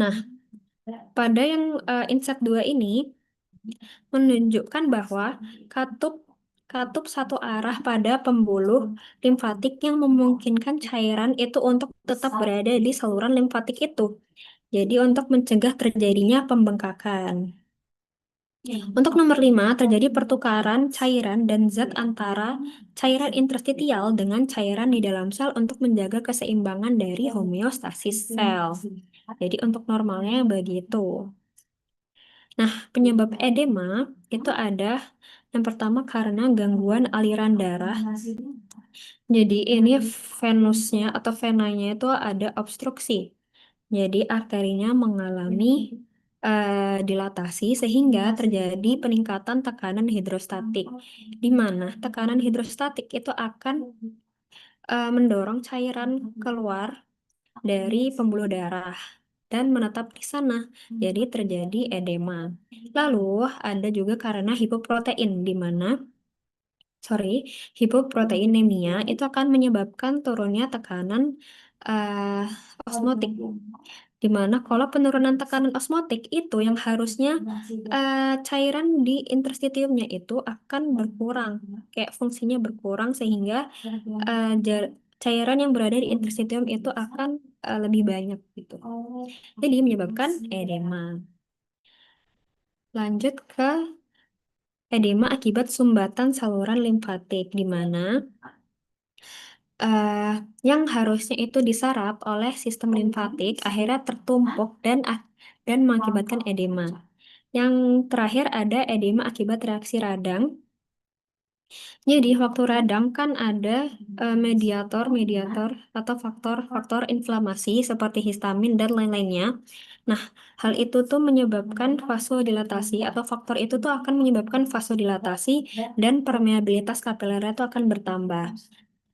Nah, pada yang inset 2 ini, menunjukkan bahwa katup katup satu arah pada pembuluh limfatik yang memungkinkan cairan itu untuk tetap berada di saluran limfatik itu. Jadi untuk mencegah terjadinya pembengkakan. Untuk nomor 5, terjadi pertukaran cairan dan zat antara cairan interstitial dengan cairan di dalam sel untuk menjaga keseimbangan dari homeostasis sel. Jadi untuk normalnya begitu. Nah, penyebab edema itu ada yang pertama karena gangguan aliran darah. Jadi ini venusnya atau venanya itu ada obstruksi. Jadi arterinya mengalami dilatasi sehingga terjadi peningkatan tekanan hidrostatik. Di mana tekanan hidrostatik itu akan mendorong cairan keluar dari pembuluh darah dan menetap di sana. Jadi terjadi edema. Lalu ada juga karena hipoprotein di mana hipoproteinemia itu akan menyebabkan turunnya tekanan eh, osmotik. Di mana kalau penurunan tekanan osmotik itu yang harusnya cairan di interstitiumnya itu akan berkurang, kayak fungsinya berkurang sehingga cairan yang berada di interstitium itu akan lebih banyak gitu. Jadi menyebabkan edema. Lanjut ke edema akibat sumbatan saluran limfatik, di mana eh, yang harusnya itu diserap oleh sistem limfatik akhirnya tertumpuk dan mengakibatkan edema. Yang terakhir ada edema akibat reaksi radang. Jadi waktu radang kan ada mediator atau faktor-faktor inflamasi seperti histamin dan lain-lainnya. Nah, hal itu tuh menyebabkan vasodilatasi atau faktor itu tuh akan menyebabkan vasodilatasi dan permeabilitas kapiler itu akan bertambah.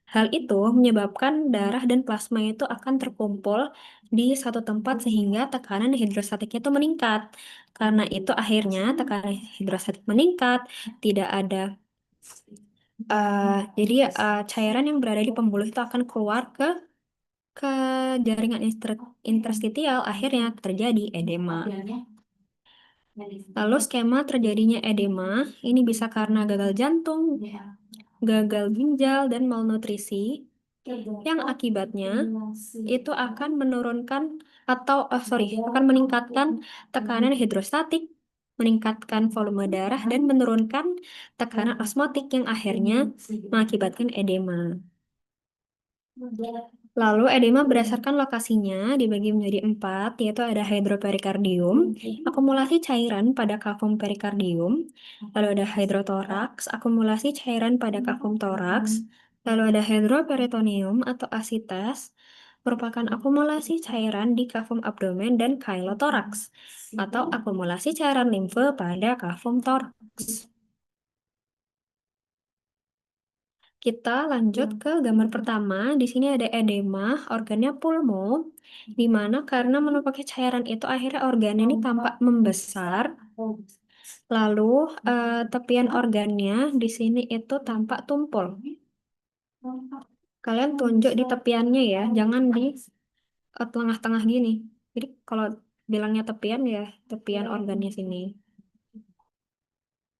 Hal itu menyebabkan darah dan plasma itu akan terkumpul di satu tempat sehingga tekanan hidrostatiknya itu meningkat. Karena itu akhirnya tekanan hidrostatik meningkat, tidak ada jadi cairan yang berada di pembuluh itu akan keluar ke jaringan interstitial, akhirnya terjadi edema. Lalu skema terjadinya edema ini bisa karena gagal jantung, gagal ginjal, dan malnutrisi yang akibatnya itu akan menurunkan atau akan meningkatkan tekanan hidrostatik, meningkatkan volume darah, dan menurunkan tekanan osmotik yang akhirnya mengakibatkan edema. Lalu edema berdasarkan lokasinya dibagi menjadi 4, yaitu ada hidroperikardium, akumulasi cairan pada kafum perikardium, lalu ada hidrotoraks, akumulasi cairan pada kafum toraks, lalu ada hidroperitoneum atau asites, merupakan akumulasi cairan di kafum abdomen dan chylothorax, atau akumulasi cairan limfe pada kafum toraks. Kita lanjut ke gambar pertama. Di sini ada edema, organnya pulmo, di mana karena menumpuknya cairan itu akhirnya organ ini tampak membesar. Lalu tepian organnya di sini itu tampak tumpul. Kalian tunjuk di tepiannya ya, jangan di tengah-tengah gini. Jadi kalau bilangnya tepian ya tepian organnya sini.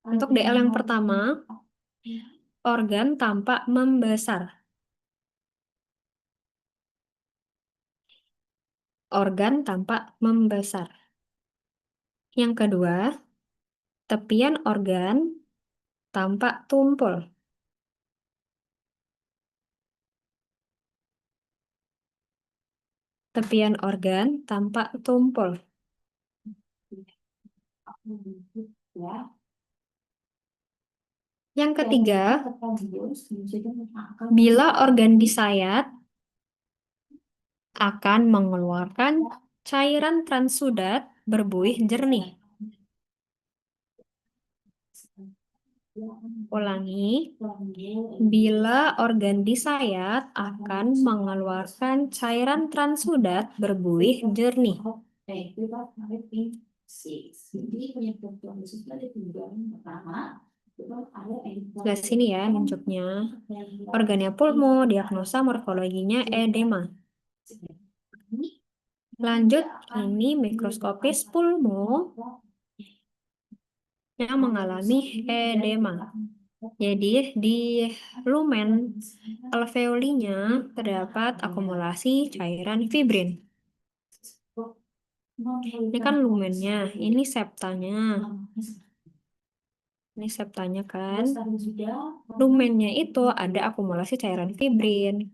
Untuk DL yang pertama, organ tampak membesar. Organ tampak membesar. Yang kedua, tepian organ tampak tumpul. Tepian organ tampak tumpul. Yang ketiga, bila organ disayat, akan mengeluarkan cairan transudat berbuih jernih. Ulangi, bila organ disayat akan mengeluarkan cairan transudat berbuih jernih. Sebelah sini ya nunjuknya. Organnya pulmo, diagnosa morfologinya edema. Lanjut, ini mikroskopis pulmo yang mengalami edema. Jadi di lumen alveolinya terdapat akumulasi cairan fibrin. Ini kan lumennya, ini septanya. Ini septanya kan. Lumennya itu ada akumulasi cairan fibrin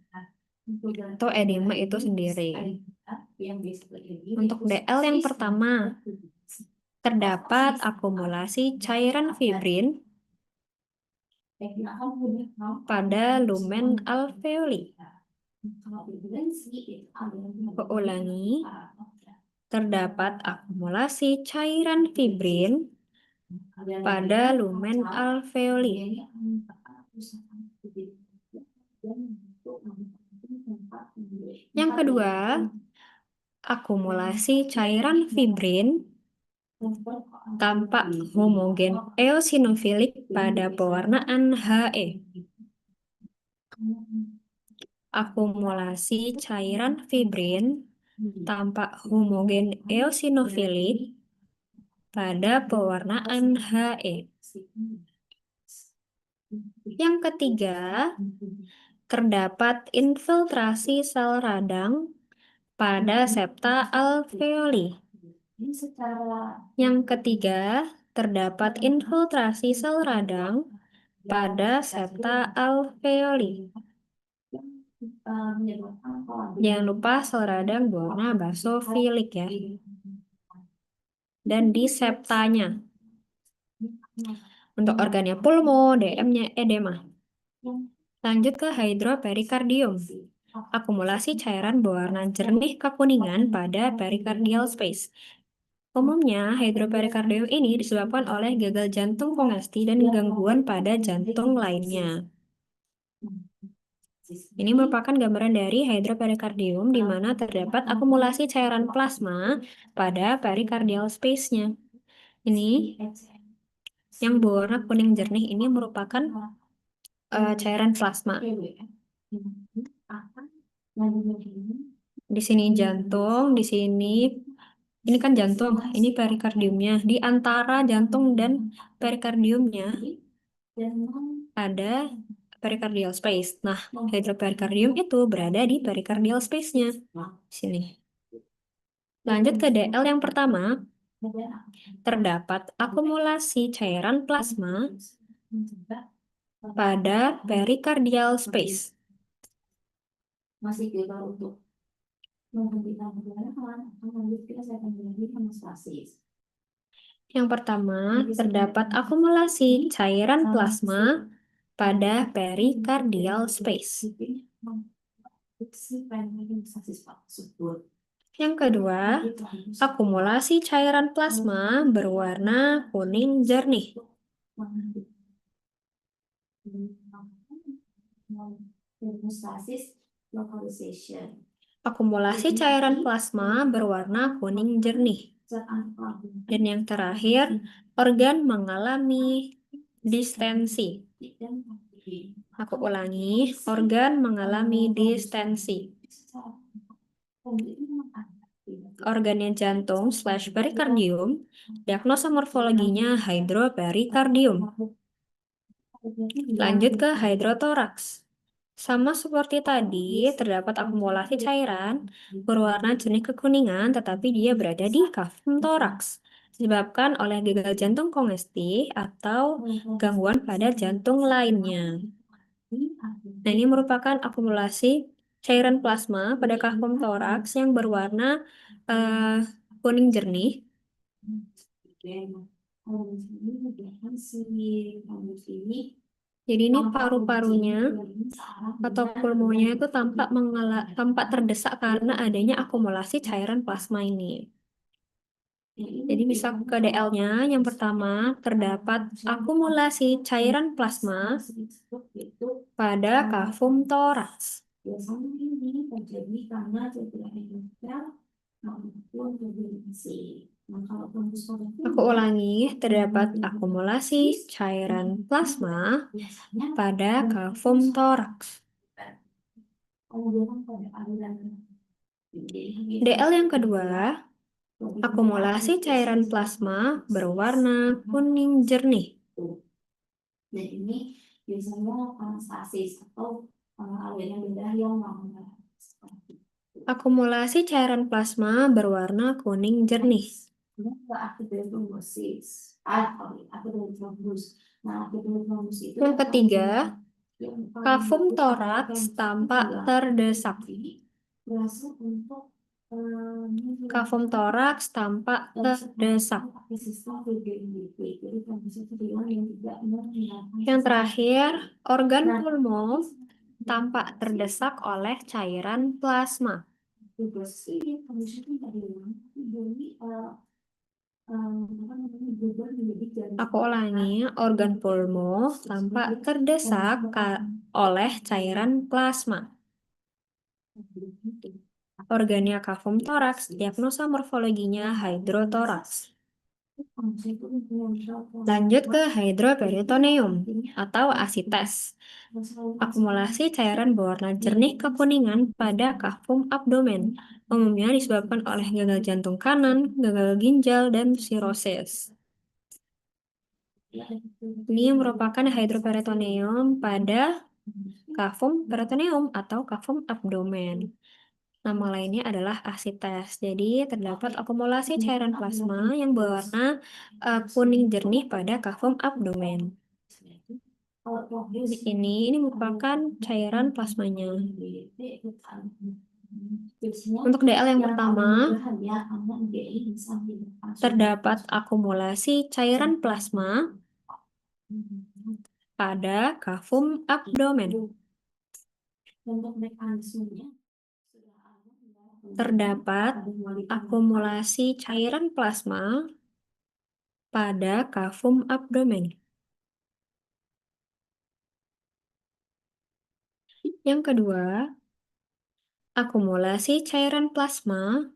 atau edema itu sendiri. Untuk DL yang pertama, terdapat akumulasi cairan fibrin pada lumen alveoli. Ulangi, terdapat akumulasi cairan fibrin pada lumen alveoli. Yang kedua, akumulasi cairan fibrin tampak homogen eosinofilik pada pewarnaan He. Akumulasi cairan fibrin tampak homogen eosinofilik pada pewarnaan He. Yang ketiga, terdapat infiltrasi sel radang pada septa alveoli. Yang ketiga, terdapat infiltrasi sel radang pada septa alveoli. Jangan lupa sel radang berwarna basofilik ya. Dan di septanya. Untuk organnya pulmo, DM-nya edema. Lanjut ke hidroperikardium. Akumulasi cairan berwarna jernih kekuningan pada pericardial space. Umumnya, hidroperikardium ini disebabkan oleh gagal jantung kongesti dan gangguan pada jantung lainnya. Ini merupakan gambaran dari hidroperikardium di mana terdapat akumulasi cairan plasma pada pericardial space-nya. Ini yang berwarna kuning jernih ini merupakan cairan plasma. Di sini jantung, di sini ini kan jantung, ini perikardiumnya. Di antara jantung dan perikardiumnya ada pericardial space. Nah, hidroperikardium itu berada di pericardial space-nya. Sini. Lanjut ke DL yang pertama. Terdapat akumulasi cairan plasma pada pericardial space. Yang pertama, terdapat akumulasi cairan plasma pada pericardial space. Yang kedua, akumulasi cairan plasma berwarna kuning jernih. Akumulasi cairan plasma berwarna kuning jernih. Dan yang terakhir, organ mengalami distensi. Aku ulangi, organ mengalami distensi. Organnya jantung/perikardium, diagnosa morfologinya hidroperikardium. Lanjut ke hidrotoraks. Sama seperti tadi, terdapat akumulasi cairan berwarna jernih kekuningan, tetapi dia berada di kafum toraks, disebabkan oleh gagal jantung kongestif atau gangguan pada jantung lainnya. Nah, ini merupakan akumulasi cairan plasma pada kafum toraks yang berwarna kuning jernih. Jadi ini paru-parunya atau pulmonya itu tampak terdesak karena adanya akumulasi cairan plasma ini. Jadi bisa ke DL-nya. Yang pertama, terdapat akumulasi cairan plasma pada kafum toraks. Aku ulangi, terdapat akumulasi cairan plasma pada kafum toraks. DL yang kedua, akumulasi cairan plasma berwarna kuning jernih. Dan ini biasanya stasis atau aliran darah yang akumulasi cairan plasma berwarna kuning jernih. Yang ketiga, kafum toraks tampak terdesak. Kafum toraks tampak terdesak. Yang terakhir, organ pulmo tampak terdesak oleh cairan plasma. Aku ulangi, organ pulmo tampak terdesak oleh cairan plasma. Organnya kafum toraks, diagnosa morfologinya hidrotoraks. Lanjut ke hidroperitoneum atau asites. Akumulasi cairan berwarna jernih kekuningan pada kafum abdomen. Umumnya disebabkan oleh gagal jantung kanan, gagal ginjal, dan sirosis. Ini merupakan hidroperitoneum pada kafum peritoneum atau kafum abdomen. Nama lainnya adalah asites. Jadi terdapat akumulasi cairan plasma yang berwarna kuning jernih pada kafum abdomen. Ini merupakan cairan plasmanya. Untuk DL yang pertama, terdapat akumulasi cairan plasma pada kafum abdomen. Terdapat akumulasi cairan plasma pada kafum abdomen. Yang kedua, akumulasi cairan plasma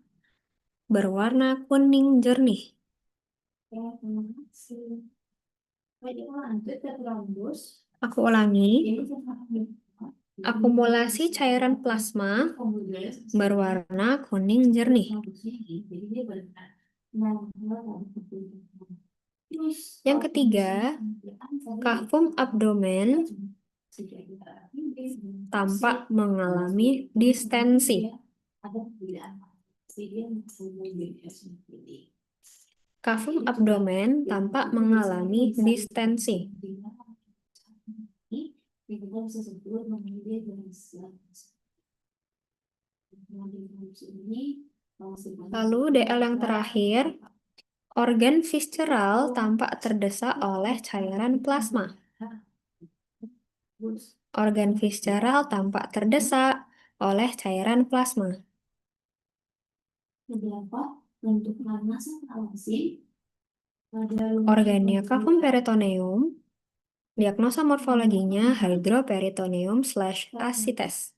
berwarna kuning jernih. Aku ulangi, akumulasi cairan plasma berwarna kuning jernih. Yang ketiga, kafum abdomen tampak mengalami distensi. Kafum abdomen tampak mengalami distensi. Lalu DL yang terakhir, organ visceral tampak terdesak oleh cairan plasma. Organ visceral tampak terdesak oleh cairan plasma. Organnya kafum peritoneum, Diagnosa morfologinya hydroperitoneum slash asites.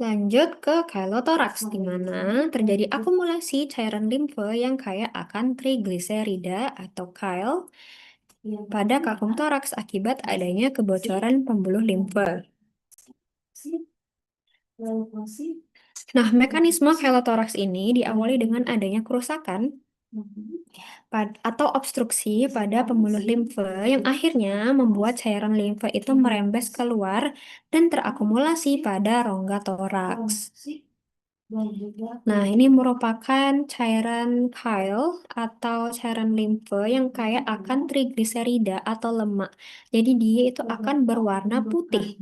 Lanjut ke chylothorax, di mana terjadi akumulasi cairan limfe yang kaya akan trigliserida atau chyle pada kafum toraks akibat adanya kebocoran pembuluh limfe. Nah, mekanisme chylothorax ini diawali dengan adanya kerusakan atau obstruksi pada pembuluh limfe yang akhirnya membuat cairan limfe itu merembes keluar dan terakumulasi pada rongga toraks. Nah, ini merupakan cairan chyle atau cairan limfe yang kaya akan trigliserida atau lemak. Jadi dia itu akan berwarna putih.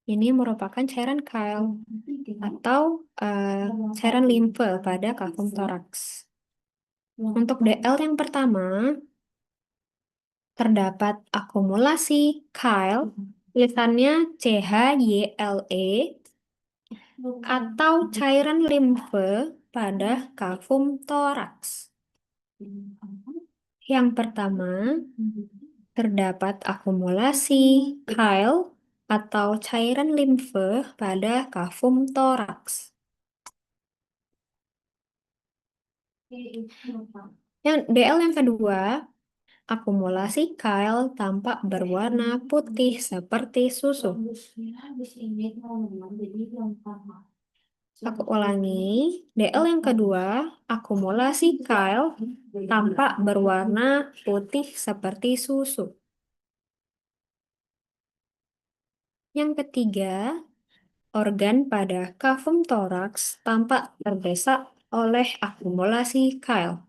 Ini merupakan cairan chyle atau cairan limfe pada kafum toraks. Untuk DL yang pertama, terdapat akumulasi chyle, tulisannya CHYLE, atau cairan limfe pada kafum toraks. Yang pertama, terdapat akumulasi chyle atau cairan limfe pada kafum toraks. Yang DL yang kedua, akumulasi chyle tampak berwarna putih seperti susu. Aku ulangi, DL yang kedua, akumulasi chyle tampak berwarna putih seperti susu. Yang ketiga, organ pada kafum toraks tampak terdesak oleh akumulasi chyle.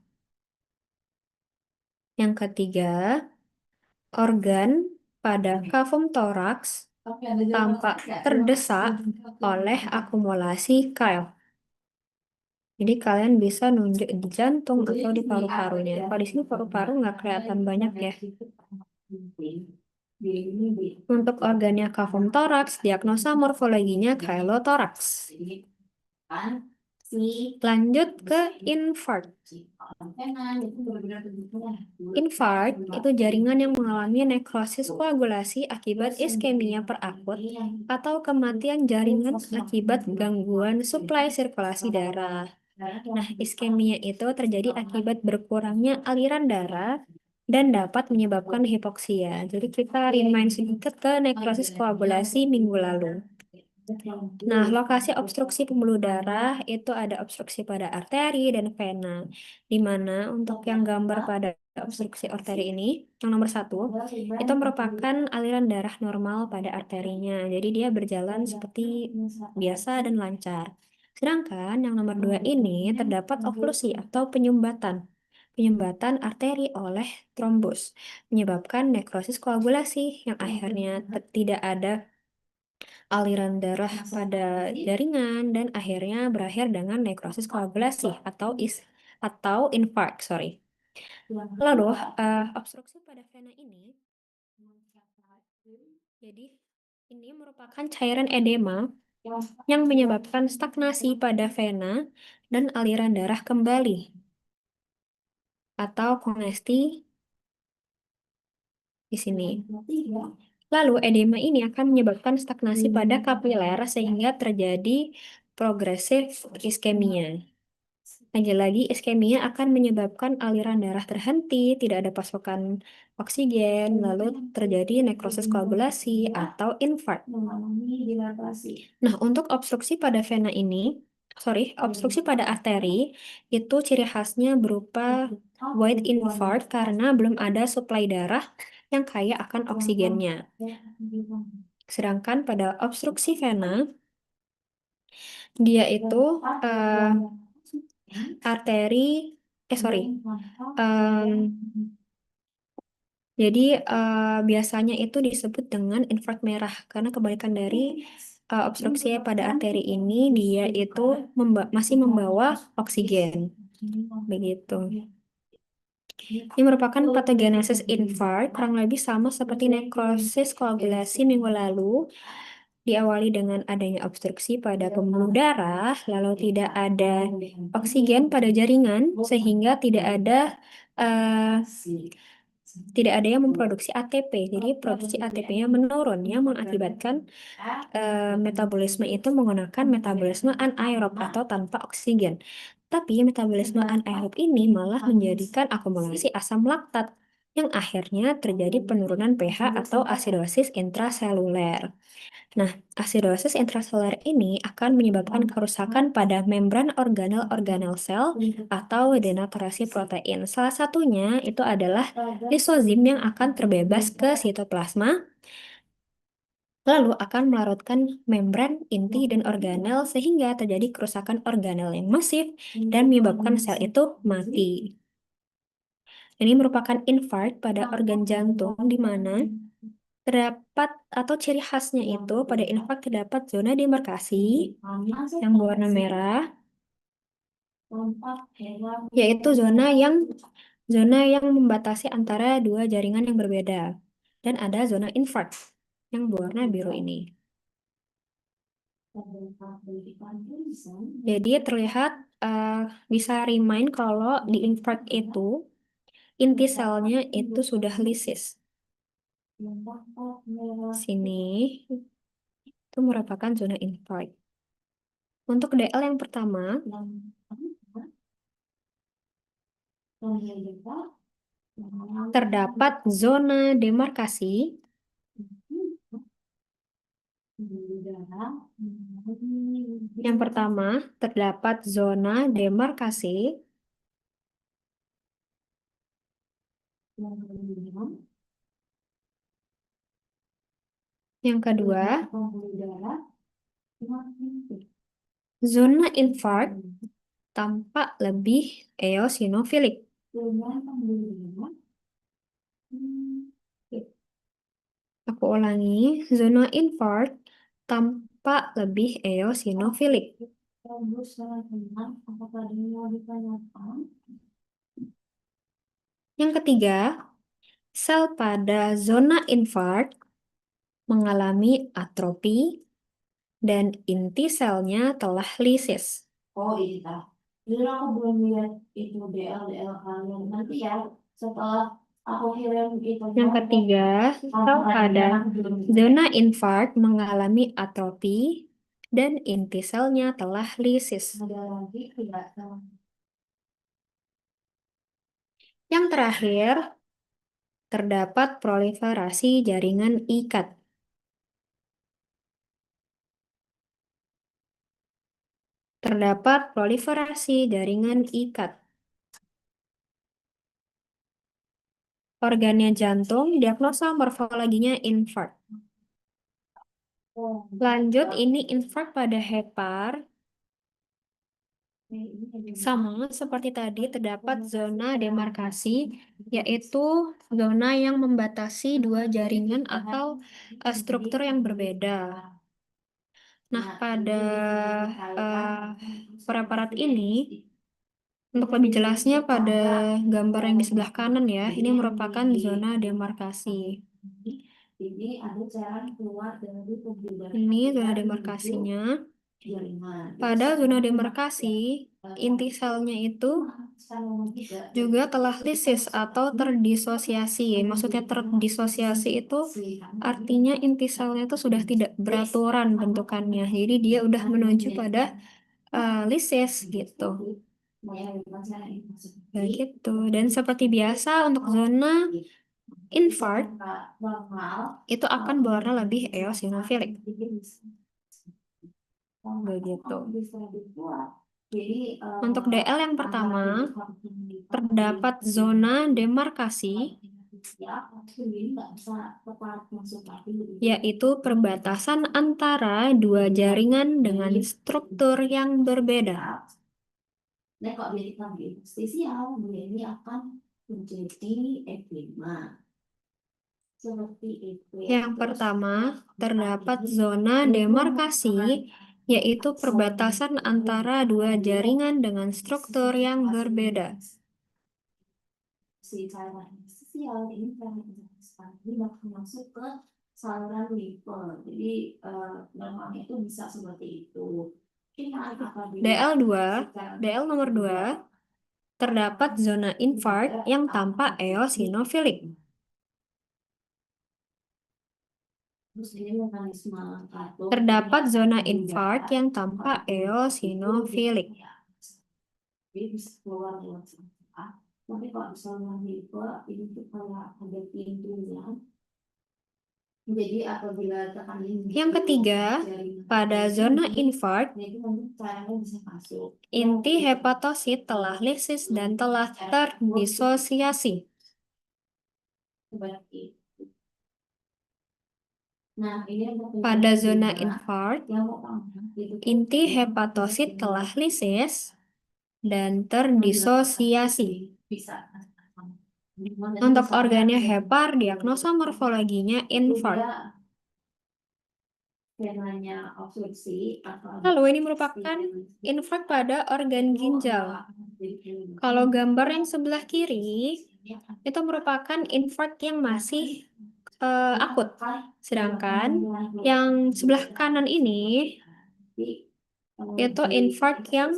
Yang ketiga, organ pada kafum toraks tampak terdesak oleh akumulasi chyle. Jadi kalian bisa nunjuk di jantung atau di paru-parunya. Kalau di sini paru-paru nggak kelihatan banyak ya. Untuk organnya kafum toraks, diagnosa morfologinya chylothorax. Lanjut ke infarct. Infarct itu jaringan yang mengalami nekrosis koagulasi akibat iskemia perakut atau kematian jaringan akibat gangguan suplai sirkulasi darah. Nah, iskemia itu terjadi akibat berkurangnya aliran darah dan dapat menyebabkan hipoksia. Jadi kita remind sedikit ke nekrosis koagulasi minggu lalu. Nah, lokasi obstruksi pembuluh darah itu ada obstruksi pada arteri dan vena. Di mana untuk yang gambar pada obstruksi arteri ini, yang nomor 1, itu merupakan aliran darah normal pada arterinya. Jadi dia berjalan seperti biasa dan lancar. Sedangkan yang nomor 2 ini terdapat oklusi atau penyumbatan. Penyumbatan arteri oleh trombus menyebabkan nekrosis koagulasi yang akhirnya tidak ada aliran darah pada jaringan dan akhirnya berakhir dengan nekrosis koagulasi atau infark, sorry. Lalu obstruksi pada vena ini, jadi ini merupakan cairan edema yang menyebabkan stagnasi pada vena dan aliran darah kembali atau kongesti di sini. Lalu edema ini akan menyebabkan stagnasi pada kapiler sehingga terjadi progresif iskemia. Lagi-lagi iskemia akan menyebabkan aliran darah terhenti, tidak ada pasokan oksigen, lalu terjadi nekrosis koagulasi atau infark. Nah, untuk obstruksi pada vena ini, obstruksi pada arteri itu ciri khasnya berupa wide infarct karena belum ada suplai darah yang kaya akan oksigennya. Sedangkan pada obstruksi vena, dia itu arteri, jadi biasanya itu disebut dengan infark merah karena kebalikan dari obstruksi pada arteri ini, dia itu masih membawa oksigen, begitu. Ini merupakan patogenesis infark kurang lebih sama seperti nekrosis koagulasi minggu lalu. diawali dengan adanya obstruksi pada pembuluh darah, lalu tidak ada oksigen pada jaringan, sehingga eh, tidak ada yang memproduksi ATP. Jadi produksi ATP-nya menurun yang mengakibatkan metabolisme itu menggunakan metabolisme anaerob atau tanpa oksigen. Tapi metabolisme anaerob ini malah menjadikan akumulasi asam laktat yang akhirnya terjadi penurunan pH atau asidosis intraseluler. Nah, asidosis intraseluler ini akan menyebabkan kerusakan pada membran organel-organel sel atau denaturasi protein. Salah satunya itu adalah lisozim yang akan terbebas ke sitoplasma, lalu akan melarutkan membran inti dan organel sehingga terjadi kerusakan organel yang masif dan menyebabkan sel itu mati. Ini merupakan infark pada organ jantung di mana terdapat atau ciri khasnya itu pada infark terdapat zona demarkasi yang berwarna merah, yaitu zona yang membatasi antara dua jaringan yang berbeda. Dan ada zona infark yang berwarna biru ini. Jadi terlihat bisa remind kalau di infark itu inti selnya itu sudah lisis. Sini itu merupakan zona infark. Untuk DL yang pertama, terdapat zona demarkasi yang pertama, terdapat zona demarkasi yang kedua, zona infark tampak lebih eosinofilik. Aku ulangi, zona infark tampak lebih eosinofilik. Yang ketiga, sel pada zona infark mengalami atrofi dan inti selnya telah lisis. Oh iya, jujur aku belum lihat itu DL kalian. Nanti ya setelah aku kirim itu. Yang ketiga, sel pada zona infark mengalami atrofi dan inti selnya telah lisis. Ada lagi tidak? Yang terakhir, terdapat proliferasi jaringan ikat. Terdapat proliferasi jaringan ikat. Organnya jantung, diagnosa morfologinya infark. Lanjut, ini infark pada hepar. Sama seperti tadi, terdapat zona demarkasi, yaitu zona yang membatasi dua jaringan atau struktur yang berbeda. Nah, pada preparat ini, untuk lebih jelasnya pada gambar yang di sebelah kanan ya, ini merupakan zona demarkasi. Jadi ada cara keluar dari pembuluh Ini zona demarkasinya. jaringan. Pada zona demarkasi, inti selnya itu juga telah lisis atau terdisosiasi. Maksudnya terdisosiasi itu artinya inti selnya itu sudah tidak beraturan bentukannya. Jadi dia udah menuju pada lisis gitu. Begitu. Dan seperti biasa untuk zona infark itu akan berwarna lebih eosinofilik. Begitu. Untuk DL yang pertama, terdapat zona demarkasi, yaitu perbatasan antara dua jaringan dengan struktur yang berbeda. Nah, kalau dia ditambah interstisial, ini akan menjadi edema. Seperti itu. Yang pertama, terdapat zona demarkasi, yaitu perbatasan antara dua jaringan dengan struktur yang berbeda. Si cairan interstisial ini kan ini bakal masuk ke saluran limfe. Jadi gampangnya itu bisa seperti itu. Cuman apabila DL2, secara DL nomor 2, terdapat zona infark yang tanpa eosinofilik. terus ini mekanisme kartu Terdapat zona infark yang tanpa eosinofilik. jadi bisa keluar lewat sana. Tapi kalau misalnya limfe ini tuh kayak ada pintunya. Jadi apabila tekanan Yang ketiga, pada zona infark, itu nanti caranya bisa masuk. inti hepatosit telah lisis dan telah terdisosiasi. Seperti itu. Nah, ini Pada zona infark, yang pertama, inti hepatosit telah lisis dan terdisosiasi. bisa. Untuk organnya hepar, diagnosa morfologinya infark. Skemanya obstruksi atau Lalu ini merupakan infark pada organ ginjal. Kalau gambar yang sebelah kiri, itu merupakan infark yang masih akut. Sedangkan yang sebelah kanan ini, itu infark yang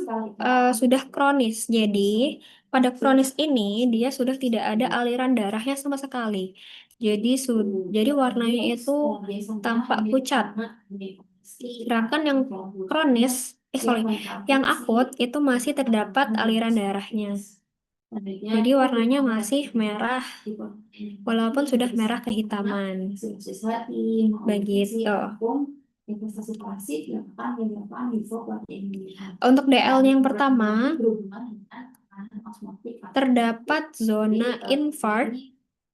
sudah kronis. Jadi, pada kronis ini, dia sudah tidak ada aliran darahnya sama sekali. Jadi warnanya itu tampak pucat. Sedangkan yang kronis, yang akut itu masih terdapat aliran darahnya. Jadi warnanya masih merah, walaupun sudah merah kehitaman. Begitu. investasi klasik yang akan dilakukan di Untuk DL yang pertama, terdapat zona infark.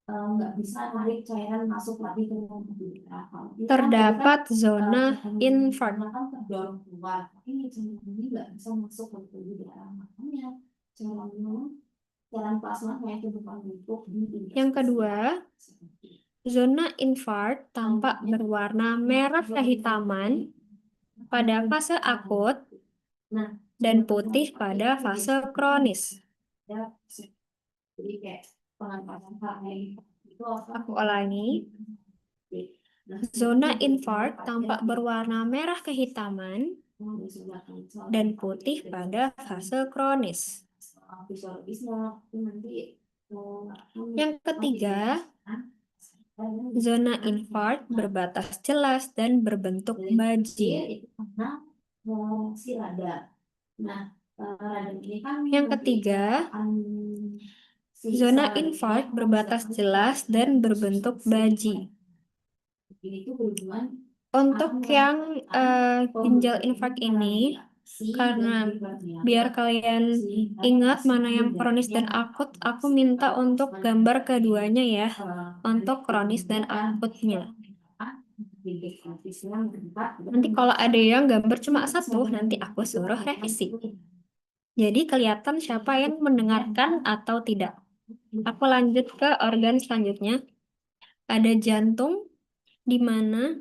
Nggak bisa narik cairan masuk lagi ke dalam tubuh. Terdapat zona infark. Kan terdorong keluar, tapi cairan ini nggak bisa masuk ke tubuh darah. Makanya cairan plasmanya itu bukan untuk Yang kedua, zona infark tampak berwarna merah kehitaman pada fase akut dan putih pada fase kronis. Jadi kayak pengampasan Aku ulangi. Zona infark tampak berwarna merah kehitaman dan putih pada fase kronis. Yang ketiga, zona infark berbatas jelas dan berbentuk baji. Yang ketiga, zona infark berbatas jelas dan berbentuk baji. Untuk yang ginjal infark ini, karena biar kalian ingat mana yang kronis dan akut, aku minta untuk gambar keduanya ya, untuk kronis dan akutnya. Nanti kalau ada yang gambar cuma satu, nanti aku suruh revisi. Jadi kelihatan siapa yang mendengarkan atau tidak. Aku lanjut ke organ selanjutnya. Ada jantung, di mana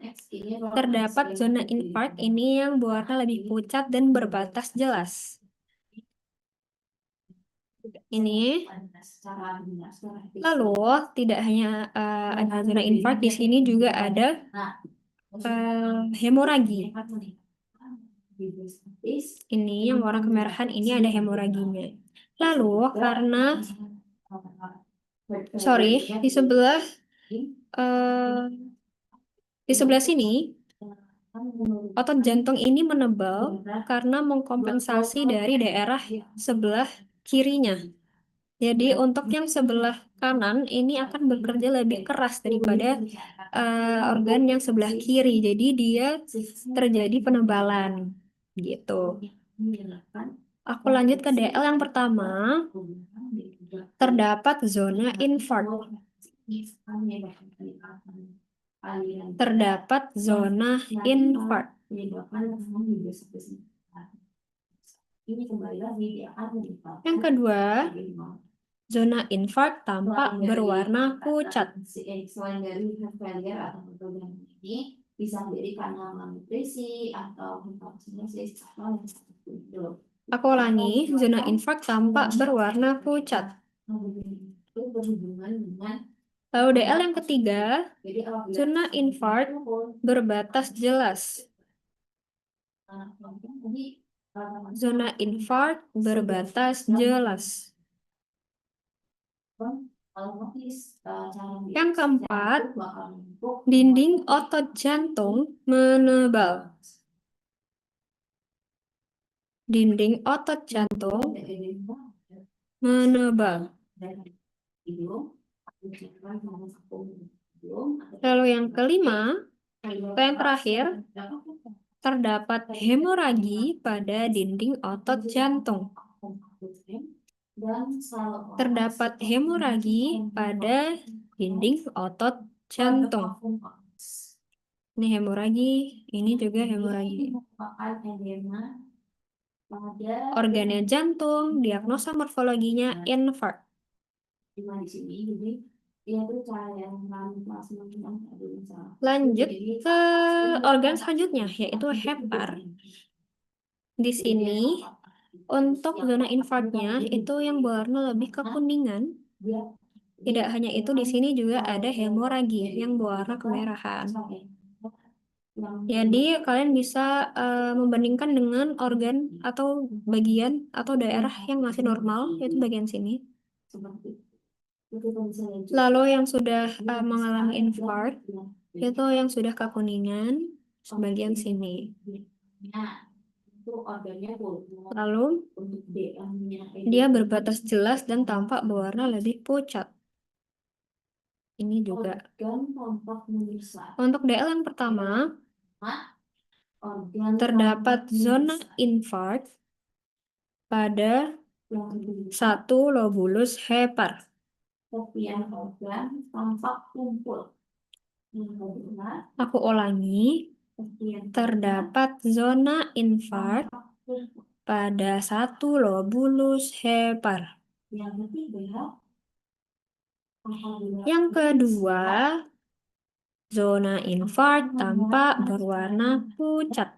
terdapat zona infark ini yang berwarna lebih pucat dan berbatas jelas. Ini. Lalu tidak hanya ada zona infark, di sini juga ada hemoragi. Ini yang warna kemerahan ini ada hemoraginya. Lalu karena di sebelah sini otot jantung ini menebal karena mengkompensasi dari daerah sebelah kirinya. Jadi untuk yang sebelah kanan ini akan bekerja lebih keras daripada organ yang sebelah kiri. Jadi dia terjadi penebalan gitu. Aku lanjut ke DL yang pertama. Terdapat zona infark. Terdapat zona infark. Yang kedua, zona infark tampak berwarna pucat. Selain dari heart failure atau program ini bisa menjadi karena malnutrisi atau hipertensi atau itu. Aku ulangi, zona infark tampak berwarna pucat. Itu berhubungan dengan Lalu DL yang ketiga, Jadi apabila zona invert berbatas jelas. jadi Zona invert berbatas jelas. Yang keempat, dinding otot jantung menebal. Dinding otot jantung menebal. Lalu yang kelima, atau yang terakhir, terdapat hemoragi pada dinding otot jantung. Terdapat hemoragi pada dinding otot jantung. Ini hemoragi, ini juga hemoragi. Organnya jantung, diagnosa morfologinya invert. Lanjut ke organ selanjutnya, yaitu hepar. Di sini, untuk zona infarktnya itu yang berwarna lebih kekuningan. Tidak hanya itu, di sini juga ada hemoragi yang berwarna kemerahan. Jadi kalian bisa membandingkan dengan organ atau bagian atau daerah yang masih normal, yaitu bagian sini. Lalu yang sudah mengalami infarkt itu yang sudah kekuningan sebagian sini. Lalu dia berbatas jelas dan tampak berwarna lebih pucat. Ini juga. Untuk DL yang pertama, terdapat zona infarkt pada satu lobulus hepar. Aku ulangi, terdapat zona infarkt pada satu lobulus hepar. Yang kedua, zona infarkt tampak berwarna pucat.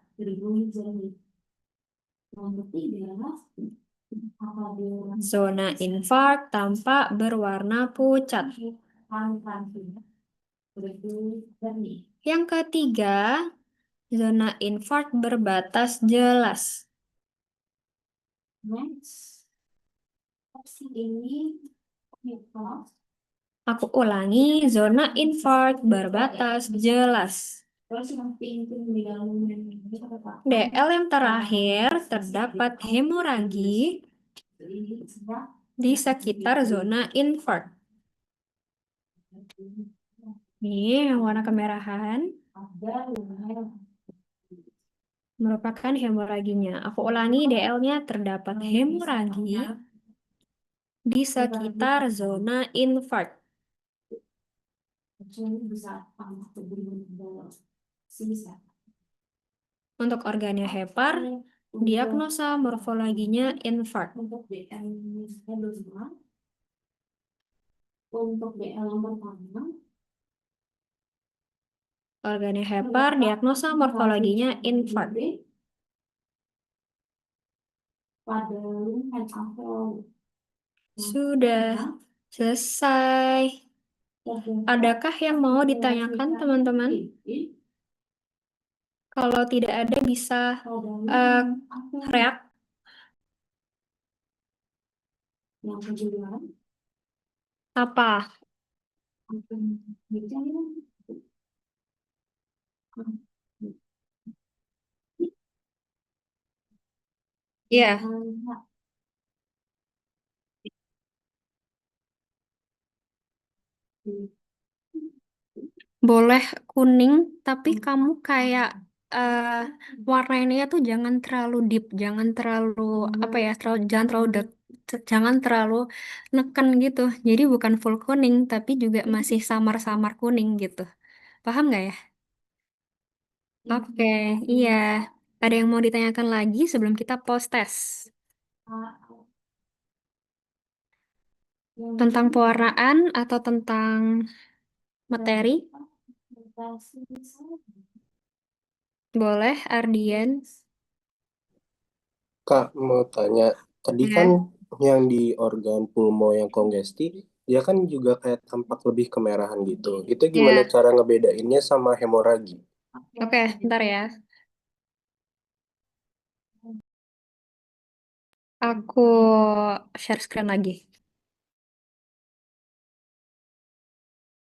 Zona infarkt tampak berwarna pucat. Yang ketiga, zona infarkt berbatas jelas. Aku ulangi, zona infarkt berbatas jelas. DL yang terakhir, terdapat hemoragi di sekitar zona infarkt. Ini yang warna kemerahan merupakan hemoraginya. Aku ulangi, DL-nya terdapat hemoragi di sekitar zona infarkt. Untuk organnya hepar, diagnosa morfologinya infarkt. Untuk DL yang pertama, organnya hepar, diagnosa morfologinya infarkt. Sudah selesai. Adakah yang mau ditanyakan, teman-teman? Kalau tidak ada, bisa react. Apa? Ya, boleh kuning, tapi kamu kayak warnanya tuh jangan terlalu deep, jangan terlalu apa ya, jangan terlalu neken gitu. Jadi bukan full kuning, tapi juga masih samar-samar kuning gitu. Paham nggak ya? Oke, iya. Ada yang mau ditanyakan lagi sebelum kita post test? Tentang pewarnaan atau tentang materi? Boleh, Ardian. Kak, mau tanya, tadi kan Ya. yang di organ pulmo yang kongesti Dia kan juga kayak tampak lebih kemerahan gitu. Itu gimana Ya, cara ngebedainnya sama hemoragi? oke, ntar ya. Aku share screen lagi.